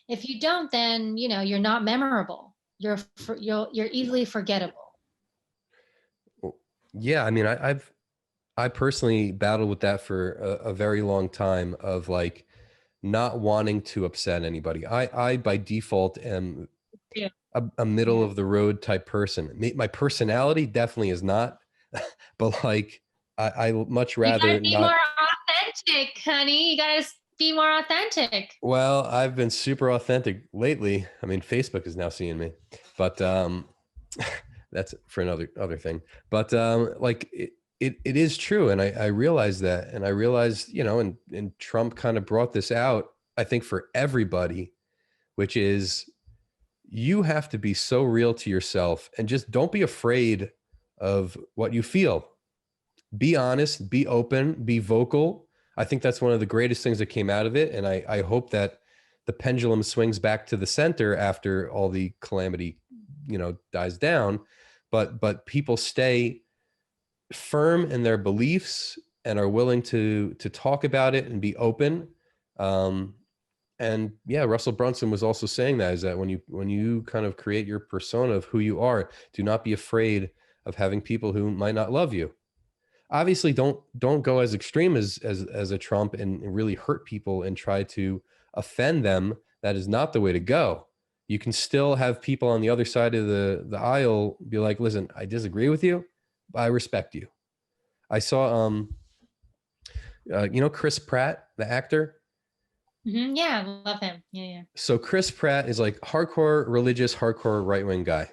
If you don't, then you're not memorable. You're easily forgettable. Yeah, I mean, I personally battled with that for a very long time, of like not wanting to upset anybody. I by default am Yeah. a middle Yeah. of the road type person. My personality definitely is not, but like I much You gotta rather be more not. authentic, honey. You gotta be more authentic. Well, I've been super authentic lately. I mean, Facebook is now seeing me, but that's for another other thing. But like it is true, and I realized that, and I realized, you know, and Trump kind of brought this out, I think, for everybody, which is, you have to be so real to yourself and just don't be afraid of what you feel. Be honest, be open, be vocal. I think that's one of the greatest things that came out of it. And I hope that the pendulum swings back to the center after all the calamity, dies down. But people stay firm in their beliefs and are willing to talk about it and be open. And yeah, Russell Brunson was also saying that, is that when you kind of create your persona of who you are, do not be afraid of having people who might not love you. Obviously, don't go as extreme as a Trump and really hurt people and try to offend them. That is not the way to go. You can still have people on the other side of the aisle be like, listen, I disagree with you, but I respect you. I saw Chris Pratt, the actor. Yeah, I love him. Yeah. So Chris Pratt is like hardcore religious, hardcore right-wing guy.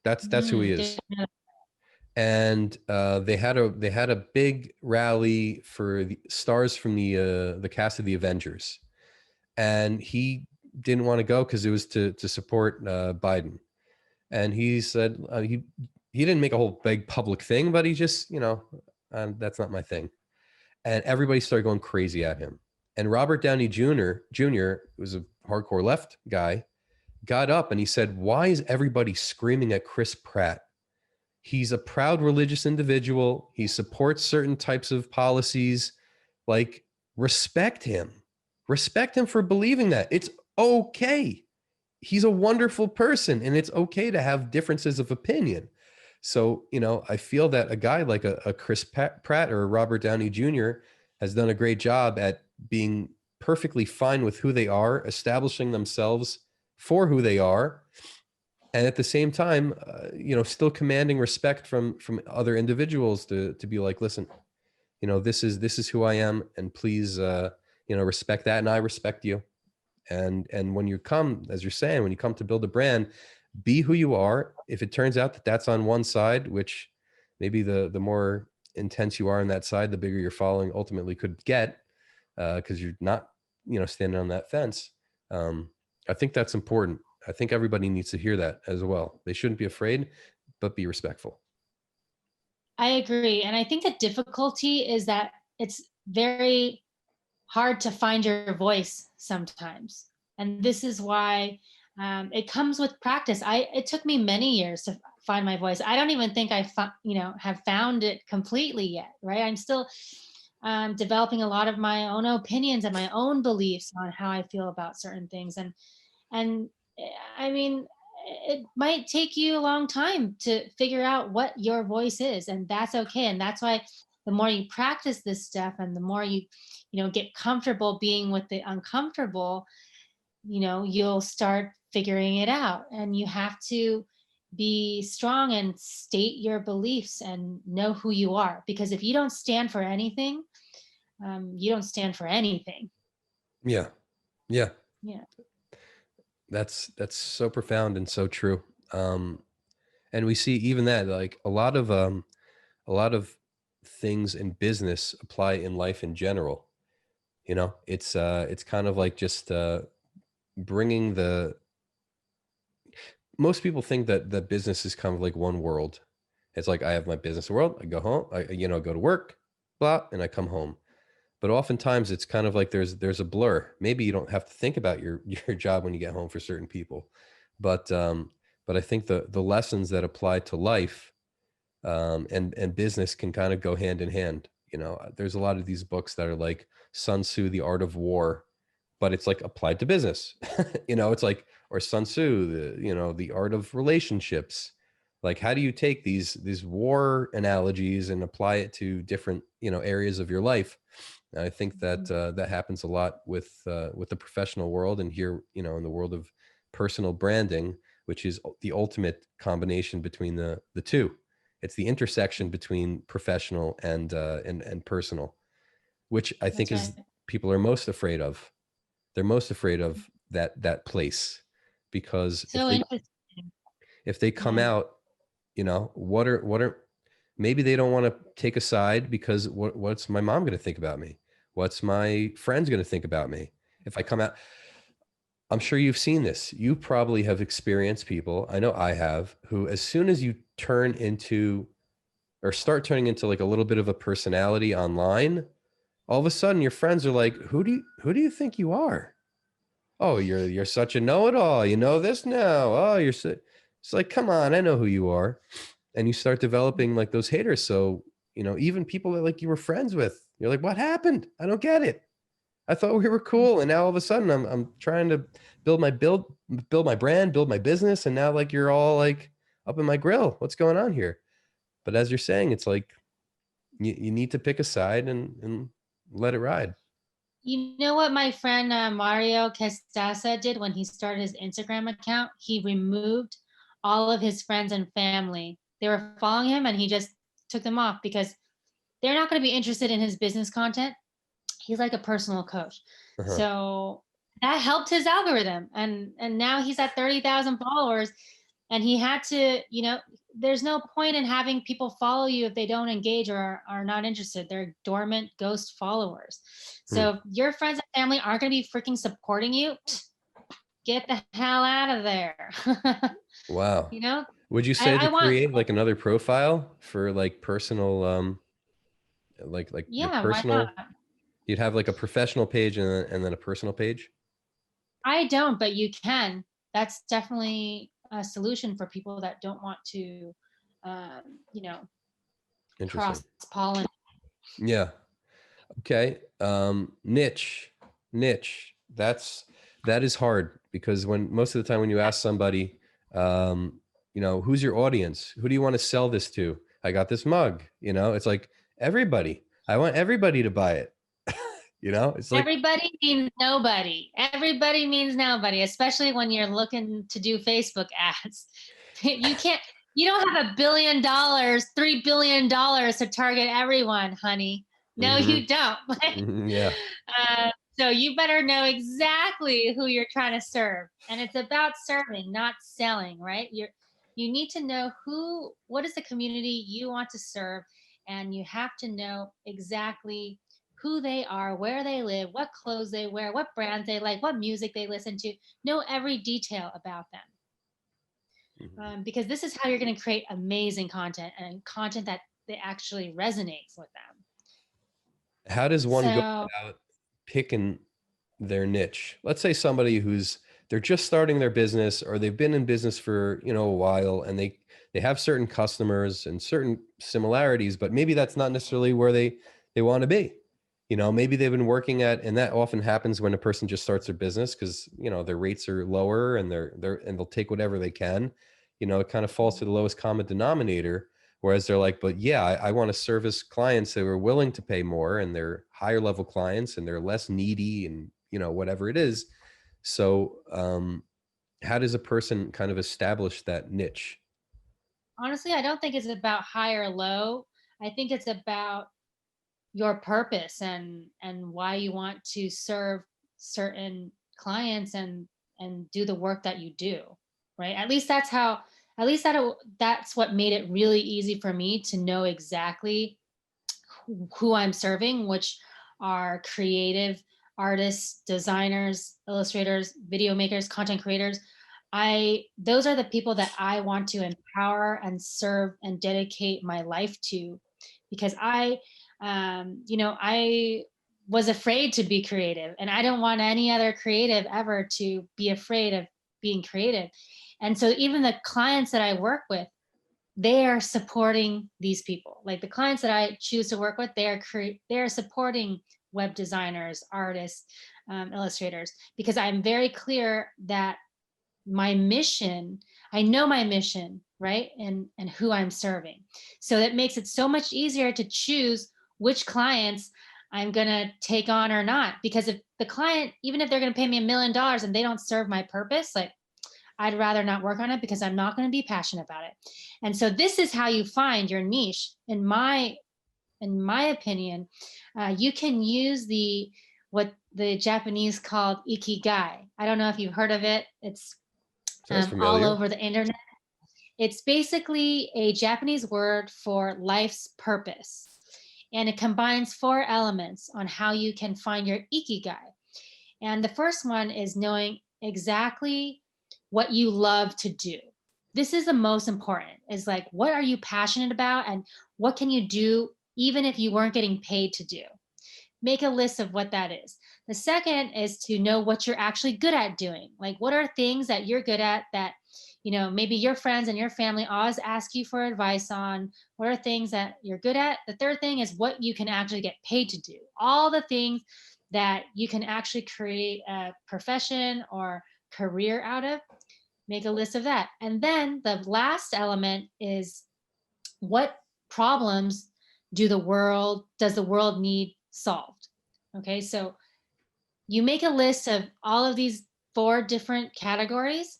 That's who he is. And they had a big rally for the stars from the cast of the Avengers, and he didn't want to go because it was to support Biden. And he said he didn't make a whole big public thing, but he just that's not my thing. And everybody started going crazy at him. And Robert Downey Jr., who was a hardcore left guy, got up and he said, "Why is everybody screaming at Chris Pratt? He's a proud religious individual. He supports certain types of policies. Like, respect him. Respect him for believing that. It's okay. He's a wonderful person, and it's okay to have differences of opinion." So, I feel that a guy like a Chris Pratt or a Robert Downey Jr. has done a great job at being perfectly fine with who they are, establishing themselves for who they are, and at the same time, still commanding respect from other individuals to be like, listen, this is who I am, and please, respect that, and I respect you. And when you come, as you're saying, when you come to build a brand, be who you are. If it turns out that that's on one side, which maybe the more intense you are on that side, the bigger your following ultimately could get, because you're not, standing on that fence. I think that's important. I think everybody needs to hear that as well. They shouldn't be afraid, but be respectful. I agree. And I think the difficulty is that it's very hard to find your voice sometimes. And this is why it comes with practice. It took me many years to find my voice. I don't even think I have found it completely yet, right? I'm still developing a lot of my own opinions and my own beliefs on how I feel about certain things. And I mean, it might take you a long time to figure out what your voice is, and that's okay. And that's why the more you practice this stuff and the more you get comfortable being with the uncomfortable, you'll start figuring it out. And you have to be strong and state your beliefs and know who you are, because if you don't stand for anything, you don't stand for anything. Yeah. Yeah. Yeah. That's so profound and so true. And we see even that, like a lot of things in business apply in life in general. It's kind of like just bringing most people think that business is kind of like one world. It's like, I have my business world, I go home, I go to work, blah, and I come home. But oftentimes it's kind of like there's a blur. Maybe you don't have to think about your your job when you get home for certain people, but I think the lessons that apply to life and business can kind of go hand in hand. There's a lot of these books that are like Sun Tzu, The Art of War, but it's like applied to business. It's like, or Sun Tzu, the art of relationships. Like, how do you take these war analogies and apply it to different areas of your life? And I think that that happens a lot with the professional world, and here in the world of personal branding, which is the ultimate combination between the two. It's the intersection between professional and personal, which I think That's is right. people are most afraid of. They're most afraid of that place, because So interesting. if they come Yeah. out, what are maybe they don't want to take a side because what's my mom going to think about me? What's my friends going to think about me if I come out? I'm sure you've seen this. You probably have experienced people, I know I have, who as soon as you turn into or start turning into like a little bit of a personality online, all of a sudden your friends are like, who do you think you are? Oh, you're such a know-it-all. You know this now. Oh, you're so it's like, come on, I know who you are. And you start developing like those haters. So, even people that like you were friends with, you're like, what happened? I don't get it. I thought we were cool. And now all of a sudden I'm trying to build my brand, build my business. And now like you're all like up in my grill. What's going on here? But as you're saying, it's like you need to pick a side and let it ride. You know what my friend Mario Castasa did when he started his Instagram account? He removed all of his friends and family. They were following him and he just took them off because they're not going to be interested in his business content. He's like a personal coach. Uh-huh. So that helped his algorithm. And now he's at 30,000 followers, and he had to, there's no point in having people follow you if they don't engage or are not interested. They're dormant ghost followers. Hmm. So if your friends and family aren't going to be freaking supporting you, get the hell out of there. Wow. you know, Would you say I to want, create like another profile for like personal, like your yeah, why not? personal, you'd have like a professional page and then a personal page? I don't, but you can. That's definitely a solution for people that don't want to, um, you know, Interesting. cross pollinate. Yeah. Okay. Niche. That is hard because when most of the time when you ask somebody, who's your audience? Who do you want to sell this to? I got this mug, it's like everybody. I want everybody to buy it. It's like, Everybody means nobody. Everybody means nobody, especially when you're looking to do Facebook ads. You can't, you don't have $1 billion, $3 billion to target everyone, honey. No, mhm, you don't. mhm, yeah. So you better know exactly who you're trying to serve. And it's about serving, not selling, right? You need to know what is the community you want to serve, and you have to know exactly who they are, where they live, what clothes they wear, what brands they like, what music they listen to. Know every detail about them. Mhm. Because this is how you're going to create amazing content and content that they actually resonates with them. How does one go So about picking their niche? Let's say somebody they're just starting their business or they've been in business for, a while and they have certain customers and certain similarities, but maybe that's not necessarily where they want to be. Maybe they've been working and that often happens when a person just starts their business because, their rates are lower and they'll take whatever they can. It kind of falls to the lowest common denominator. Whereas they're like, but yeah, I want to service clients that are willing to pay more and they're higher level clients and they're less needy and, whatever it is. So, how does a person kind of establish that niche? honestly, I don't think it's about high or low. I think it's about your purpose and why you want to serve certain clients and do the work that you do, right? That's what made it really easy for me to know exactly who I'm serving, which are creative artists, designers, illustrators, video makers, content creators. Those are the people that I want to empower and serve and dedicate my life to, because I was afraid to be creative, and I don't want any other creative ever to be afraid of being creative. And so even the clients that I work with, they are supporting these people. Like the clients that I choose to work with, they're supporting web designers, artists, illustrators, because I'm very clear that my mission, I know my mission, right? And who I'm serving. So that makes it so much easier to choose which clients I'm going to take on or not. Because if the client, even if they're going to pay me $1 million and they don't serve my purpose, like I'd rather not work on it because I'm not going to be passionate about it. And so this is how you find your niche. In my opinion, you can use what the Japanese called Ikigai. I don't know if you've heard of it. It's Sounds all familiar. over the internet. It's basically a Japanese word for life's purpose. And it combines 4 elements on how you can find your Ikigai. And the first one is knowing exactly what you love to do. This is the most important, is like, what are you passionate about and what can you do even if you weren't getting paid to do? Make a list of what that is. The second is to know what you're actually good at doing. Like, what are things that you're good at that, maybe your friends and your family always ask you for advice on? What are things that you're good at? The third thing is what you can actually get paid to do. All the things that you can actually create a profession or career out of, make a list of that. And then the last element is, what problems does the world need solved? Okay, so you make a list of all of these four different categories,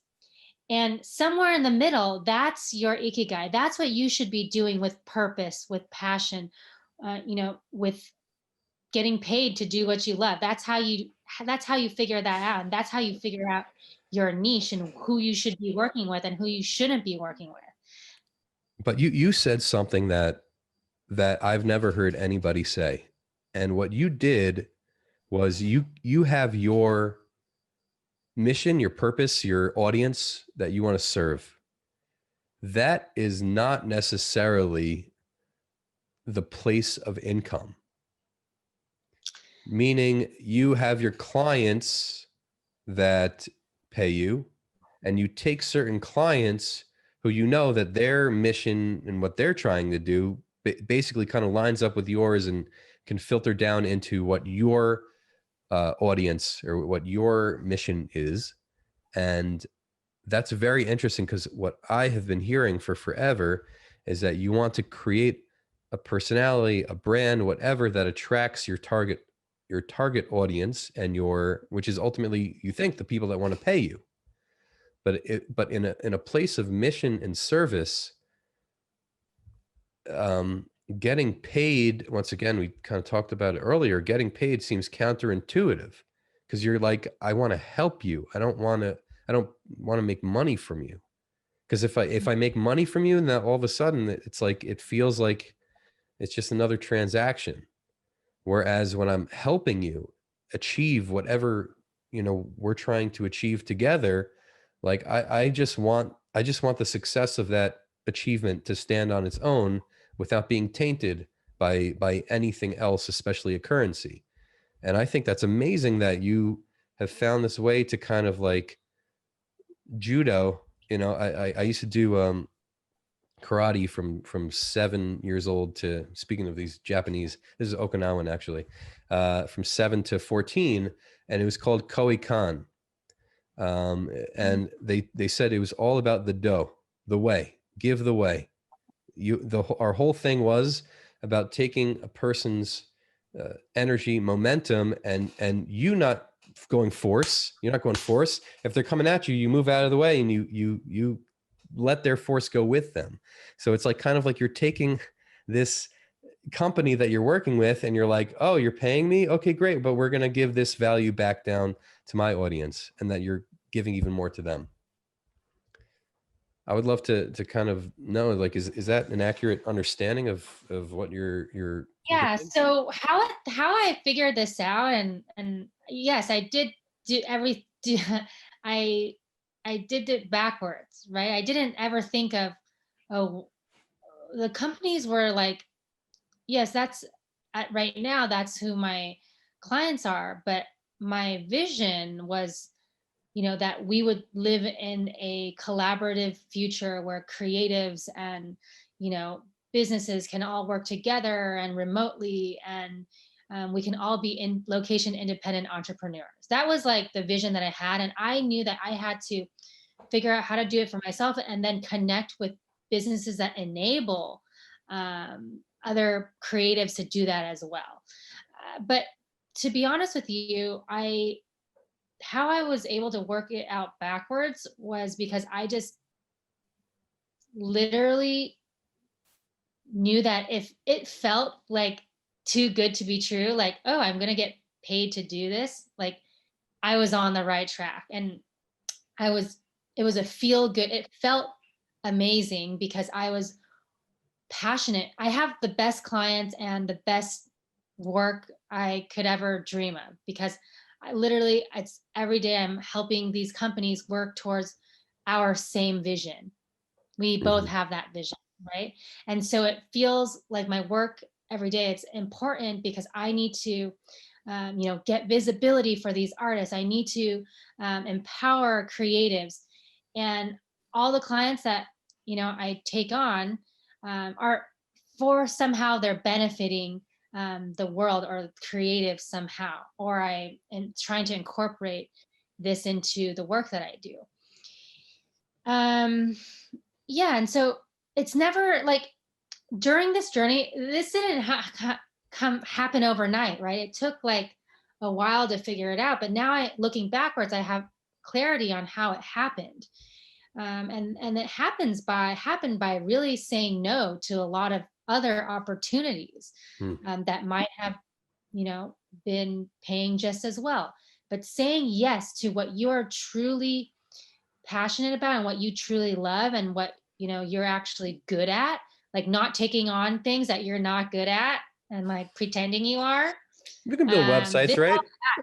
and somewhere in the middle, that's your ikigai. That's what you should be doing with purpose, with passion, with getting paid to do what you love. That's how you figure that out, and that's how you figure out your niche and who you should be working with and who you shouldn't be working with. But you said something that I've never heard anybody say. And what you did was you have your mission, your purpose, your audience that you want to serve. That is not necessarily the place of income. Meaning you have your clients that pay you, and you take certain clients who you know that their mission and what they're trying to do basically kind of lines up with yours and can filter down into what your audience or what your mission is. And that's very interesting, because what I have been hearing for forever is that you want to create a personality, a brand, whatever, that attracts your target audience, and which is ultimately, you think, the people that want to pay you. But in a place of mission and service, getting paid, once again, we kind of talked about it earlier, getting paid seems counterintuitive, because you're like, I want to help you. I don't want to make money from you. Because if I make money from you, and then all of a sudden it's like, it feels like it's just another transaction. Whereas when I'm helping you achieve whatever, we're trying to achieve together, like I just want the success of that achievement to stand on its own without being tainted by anything else, especially a currency. And I think that's amazing that you have found this way to kind of like judo. I used to do karate from 7 years old to, speaking of these Japanese, this is Okinawan actually, from 7 to 14, and it was called Koei-kan. And they said it was all about the do, the way, give the way. Our whole thing was about taking a person's energy, momentum, and you not going force. You're not going force. If they're coming at you, you move out of the way, and you let their force go with them. So it's like kind of like you're taking this company that you're working with, and you're like, oh, you're paying me? Okay, great. But we're going to give this value back down to my audience, and that you're giving even more to them. I would love to kind of know, like, is that an accurate understanding of what you're Yeah, doing? so how I figured this out, and yes, I did do I I did it backwards, right? I didn't ever think of, oh, the companies were like, yes, that's right now, that's who my clients are, but my vision was, that we would live in a collaborative future where creatives and, businesses can all work together and remotely, and we can all be in location independent entrepreneurs. That was like the vision that I had. And I knew that I had to figure out how to do it for myself, and then connect with businesses that enable other creatives to do that as well. But to be honest with you, how I was able to work it out backwards was because I just literally knew that if it felt like too good to be true, like, oh, I'm going to get paid to do this, like I was on the right track. And it was a feel good, it felt amazing because I was passionate. I have the best clients and the best work I could ever dream of, because it's every day I'm helping these companies work towards our same vision. We both Mhm. have that vision, right? And so it feels like my work every day, it's important because I need to, get visibility for these artists. I need to empower creatives. And all the clients that, I take on are for somehow they're benefiting the world or creative somehow, or I am trying to incorporate this into the work that I do. Um, yeah, and so it's never like during this journey, this didn't come happen overnight, right? It took like a while to figure it out, but now looking backwards, I have clarity on how it happened. And it happened by really saying no to a lot of other opportunities Mm. that might have, you know, been paying just as well. But saying yes to what you are truly passionate about and what you truly love and what, you're actually good at, like not taking on things that you're not good at and like pretending you are. You can build websites, This right?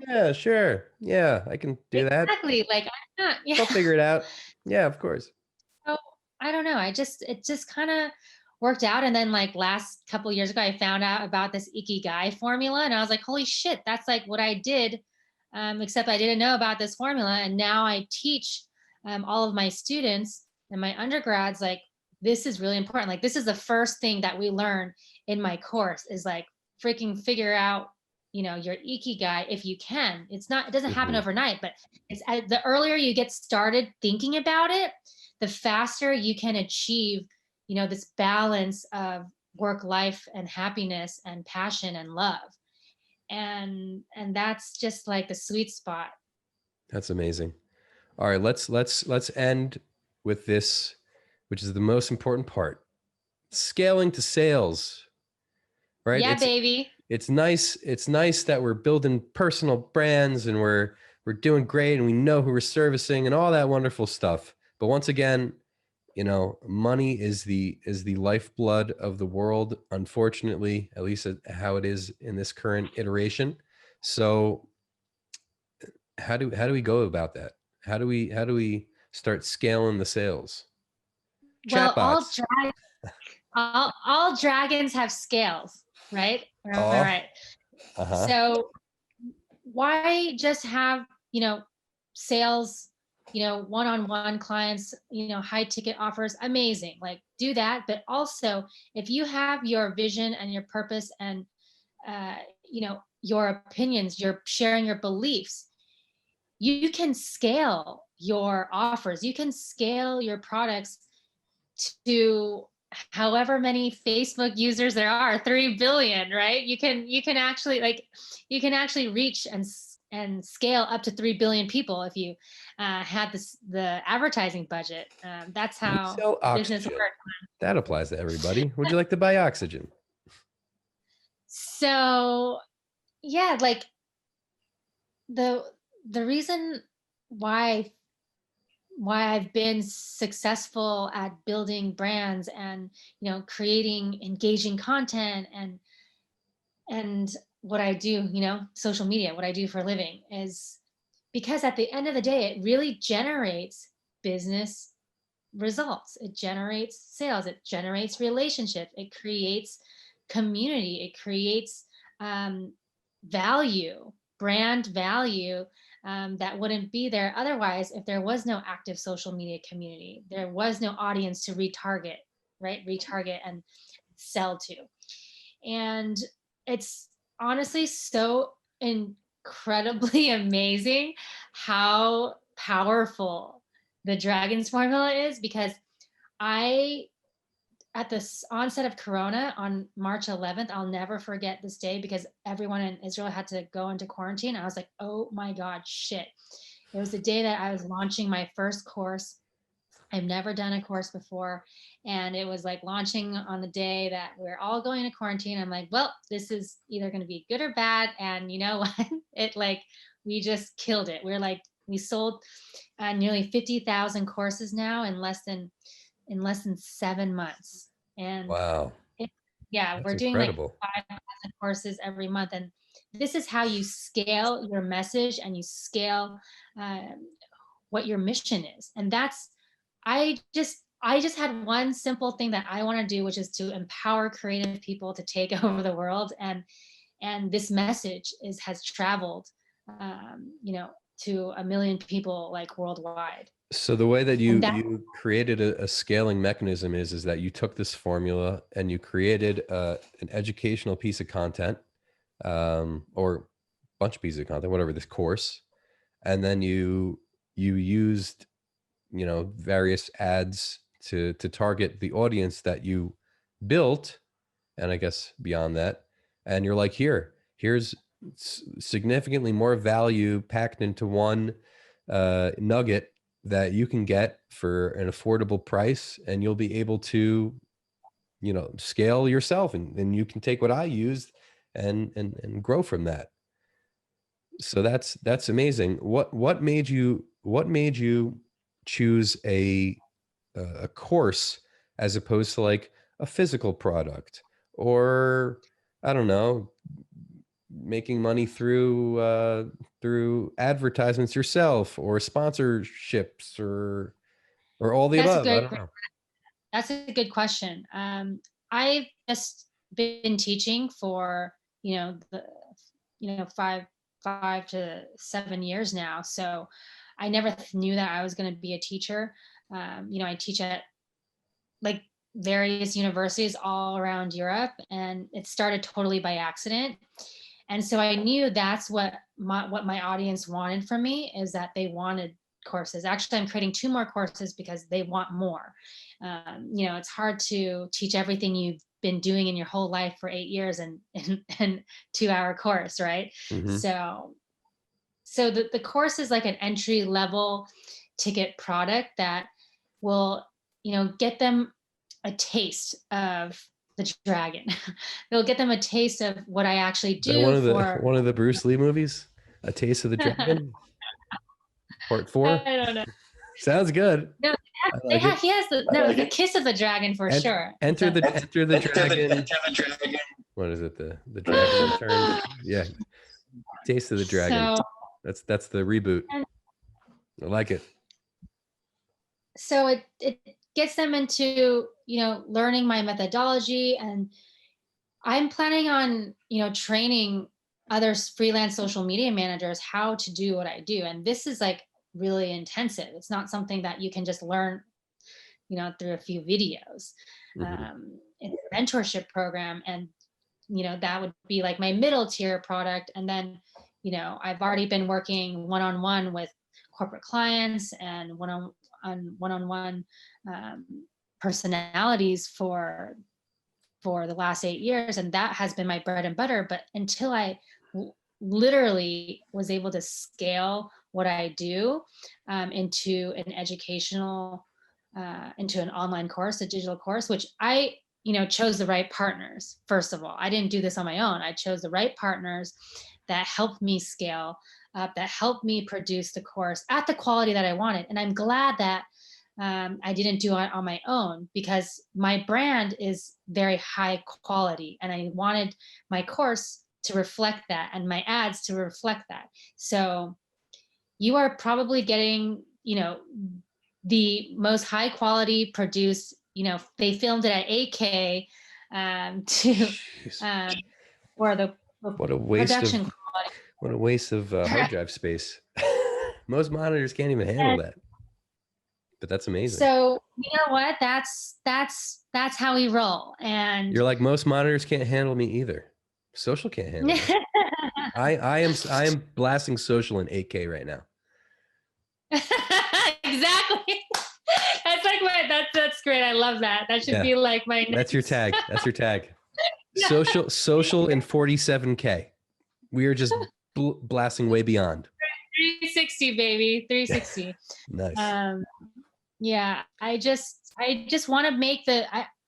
Yeah, sure. Yeah, I can do that. exactly like I'm not, yeah. I'll figure it out. Yeah, of course. So I don't know. It just kind of worked out. And then like last couple years ago, I found out about this Ikigai formula, and I was like, holy shit, that's like what I did. Except I didn't know about this formula, and now I teach all of my students and my undergrads like this is really important. Like this is the first thing that we learn in my course is like freaking figure out your Ikigai if you can. It doesn't happen Mhm. overnight, but it's the earlier you get started thinking about it, the faster you can achieve, this balance of work life and happiness and passion and love. And that's just like the sweet spot. That's amazing. All right, let's end with this, which is the most important part. Scaling to sales, right? Yeah, It's baby. it's nice that we're building personal brands and we're doing great and we know who we're servicing and all that wonderful stuff. But once again, money is the lifeblood of the world, unfortunately, at least how it is in this current iteration. So how do we go about that? How do we start scaling the sales? Well, Chatbots. all dragons have scales, right? All Oh, right. uh-huh. So why just have, sales, one-on-one clients, high ticket offers, amazing. Like do that, but also if you have your vision and your purpose and uh, your opinions, you're sharing your beliefs, you can scale your offers, you can scale your products to however many Facebook users there are, 3 billion, right? You can actually like you can actually reach and scale up to 3 billion people if you had the advertising budget. That's We how sell business oxygen. works. That applies to everybody. Would you like to buy oxygen? So yeah, like the the reason why I've been successful at building brands and creating engaging content and what I do, social media, what I do for a living is because at the end of the day it really generates business results. It generates sales, it generates relationships, it creates community, it creates um, value, brand value that wouldn't be there otherwise if there was no active social media community. There was no audience to retarget, right? Retarget and sell to. And it's honestly so incredibly amazing how powerful the Dragons formula is because I at the onset of Corona on March 11th, I'll never forget this day because everyone in Israel had to go into quarantine. I was like, oh my God, shit. It was the day that I was launching my first course. I've never done a course before. And it was like launching on the day that we're all going to quarantine. I'm like, well, this is either going to be good or bad. And you know what? It like, we just killed it. We sold nearly 50,000 courses now in less than 7 months. And Wow, it, yeah, that's we're doing like incredible. 5,000 courses every month. And this is how you scale your message and you scale what your mission is. And that's, I just had one simple thing that I want to do, which is to empower creative people to take over the world. And this message has traveled, to a million people like worldwide. So the way that And that you created a scaling mechanism is that you took this formula and you created an educational piece of content, or a bunch of pieces of content, whatever, this course, and then you used, various ads to target the audience that you built, and I guess beyond that, and you're like, here's significantly more value packed into one nugget that you can get for an affordable price, and you'll be able to, scale yourself, and you can take what I used and grow from that. So that's amazing. What made you choose a course as opposed to like a physical product, or I don't know, making money through advertisements yourself, or sponsorships, or all the that's a above? I great don't know. That's a good question. I've just been teaching for, the, 5 to 7 years now. So I never knew that I was going to be a teacher. I teach at like various universities all around Europe, and it started totally by accident. And so I knew that's what my audience wanted from me, is that they wanted courses. Actually, I'm creating 2 more courses because they want more. It's hard to teach everything you've been doing in your whole life for 8 years in 2-hour course, right? Mm-hmm. So the course is like an entry level ticket product that will, get them a taste of the dragon. It'll get them a taste of what I actually Is that one do of the for. one of the Bruce Lee movies, A Taste of the I Dragon, Part 4? don't know. Sounds good. No, I like it. he has the kiss of the dragon for Ent- sure. enter the enter the dragon. Dragon. What is it? The dragon returns. Yeah, Taste of the Dragon. So That's the reboot. and I like it. so it gets them into, learning my methodology. And I'm planning on, training other freelance social media managers how to do what I do. And this is like really intensive. It's not something that you can just learn, through a few videos. Mm-hmm. It's a mentorship program, and that would be like my middle tier product. And then, I've already been working one-on-one with corporate clients and one-on-one personalities for the last 8 years, and that has been my bread and butter. But until I literally was able to scale what I do into an educational, into an online course, a digital course, which I chose the right partners. First of all, I didn't do this on my own. I chose the right partners that helped me scale up, that helped me produce the course at the quality that I wanted. And I'm glad that I didn't do it on my own, because my brand is very high quality, and I wanted my course to reflect that and my ads to reflect that. So you are probably getting, the most high quality produced, they filmed it at 8K for the What a waste production of quality. what a waste of hard drive space. Most monitors can't even handle that. But that's amazing. So you know what? That's how we roll. And You're like, most monitors can't handle me either. Social can't handle me. I am blasting social in 8K right now. Exactly. That's like that's great. I love that. That should be like my next. That's your tag. That's your tag. Social in 47K. We are just blasting way beyond. 360, baby. 360. Nice. Yeah, I just want to make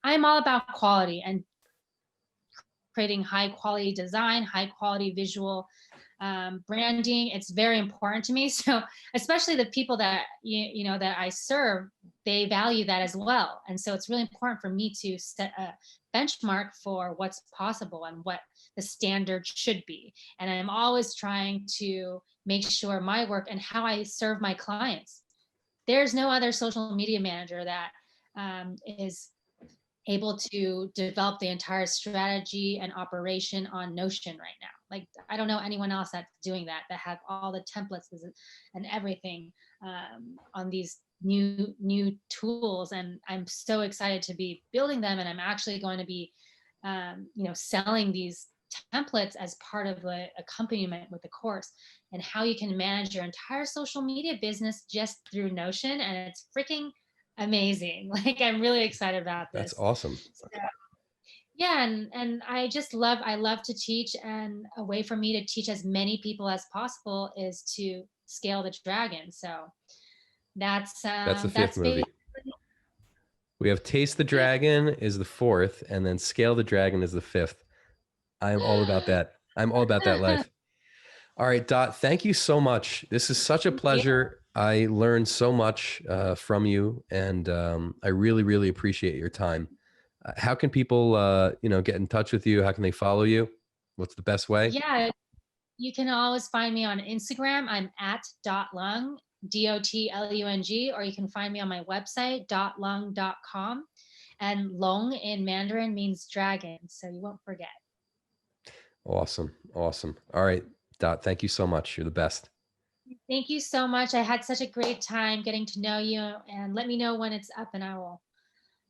I'm all about quality and creating high quality design, high quality visual branding. It's very important to me. So especially the people that you know that I serve, they value that as well. And so it's really important for me to set a benchmark for what's possible and what the standard should be. And I'm always trying to make sure my work and how I serve my clients. There's no other social media manager that is able to develop the entire strategy and operation on Notion right now. Like, I don't know anyone else that's doing that, that have all the templates and everything on these new tools. And I'm so excited to be building them. And I'm actually going to be, selling these templates as part of the accompaniment with the course, and how you can manage your entire social media business just through Notion. And it's freaking amazing. Like, I'm really excited about That's this. awesome. So, yeah, and I love to teach, and a way for me to teach as many people as possible is to scale the dragon. So That's the fifth that's basically, movie. We have Taste the Dragon is the fourth, and then Scale the Dragon is the fifth. I'm all about that. I'm all about that life. All right, Dot, thank you so much. This is such a yeah. pleasure. I learned so much from you, and I really, really appreciate your time. How can people, get in touch with you? How can they follow you? What's the best way? Yeah, you can always find me on Instagram. I'm at @lung, DOTLUNG, or you can find me on my website, .lung.com. And long in Mandarin means dragon, so you won't forget. Awesome. Awesome. All right, Dot, thank you so much. You're the best. Thank you so much. I had such a great time getting to know you, and let me know when it's up and I will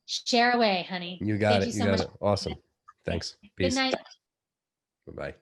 share away, honey. You got Thank it. you You so got much. it. Awesome. Okay. Thanks. Good Peace. night. Bye-bye.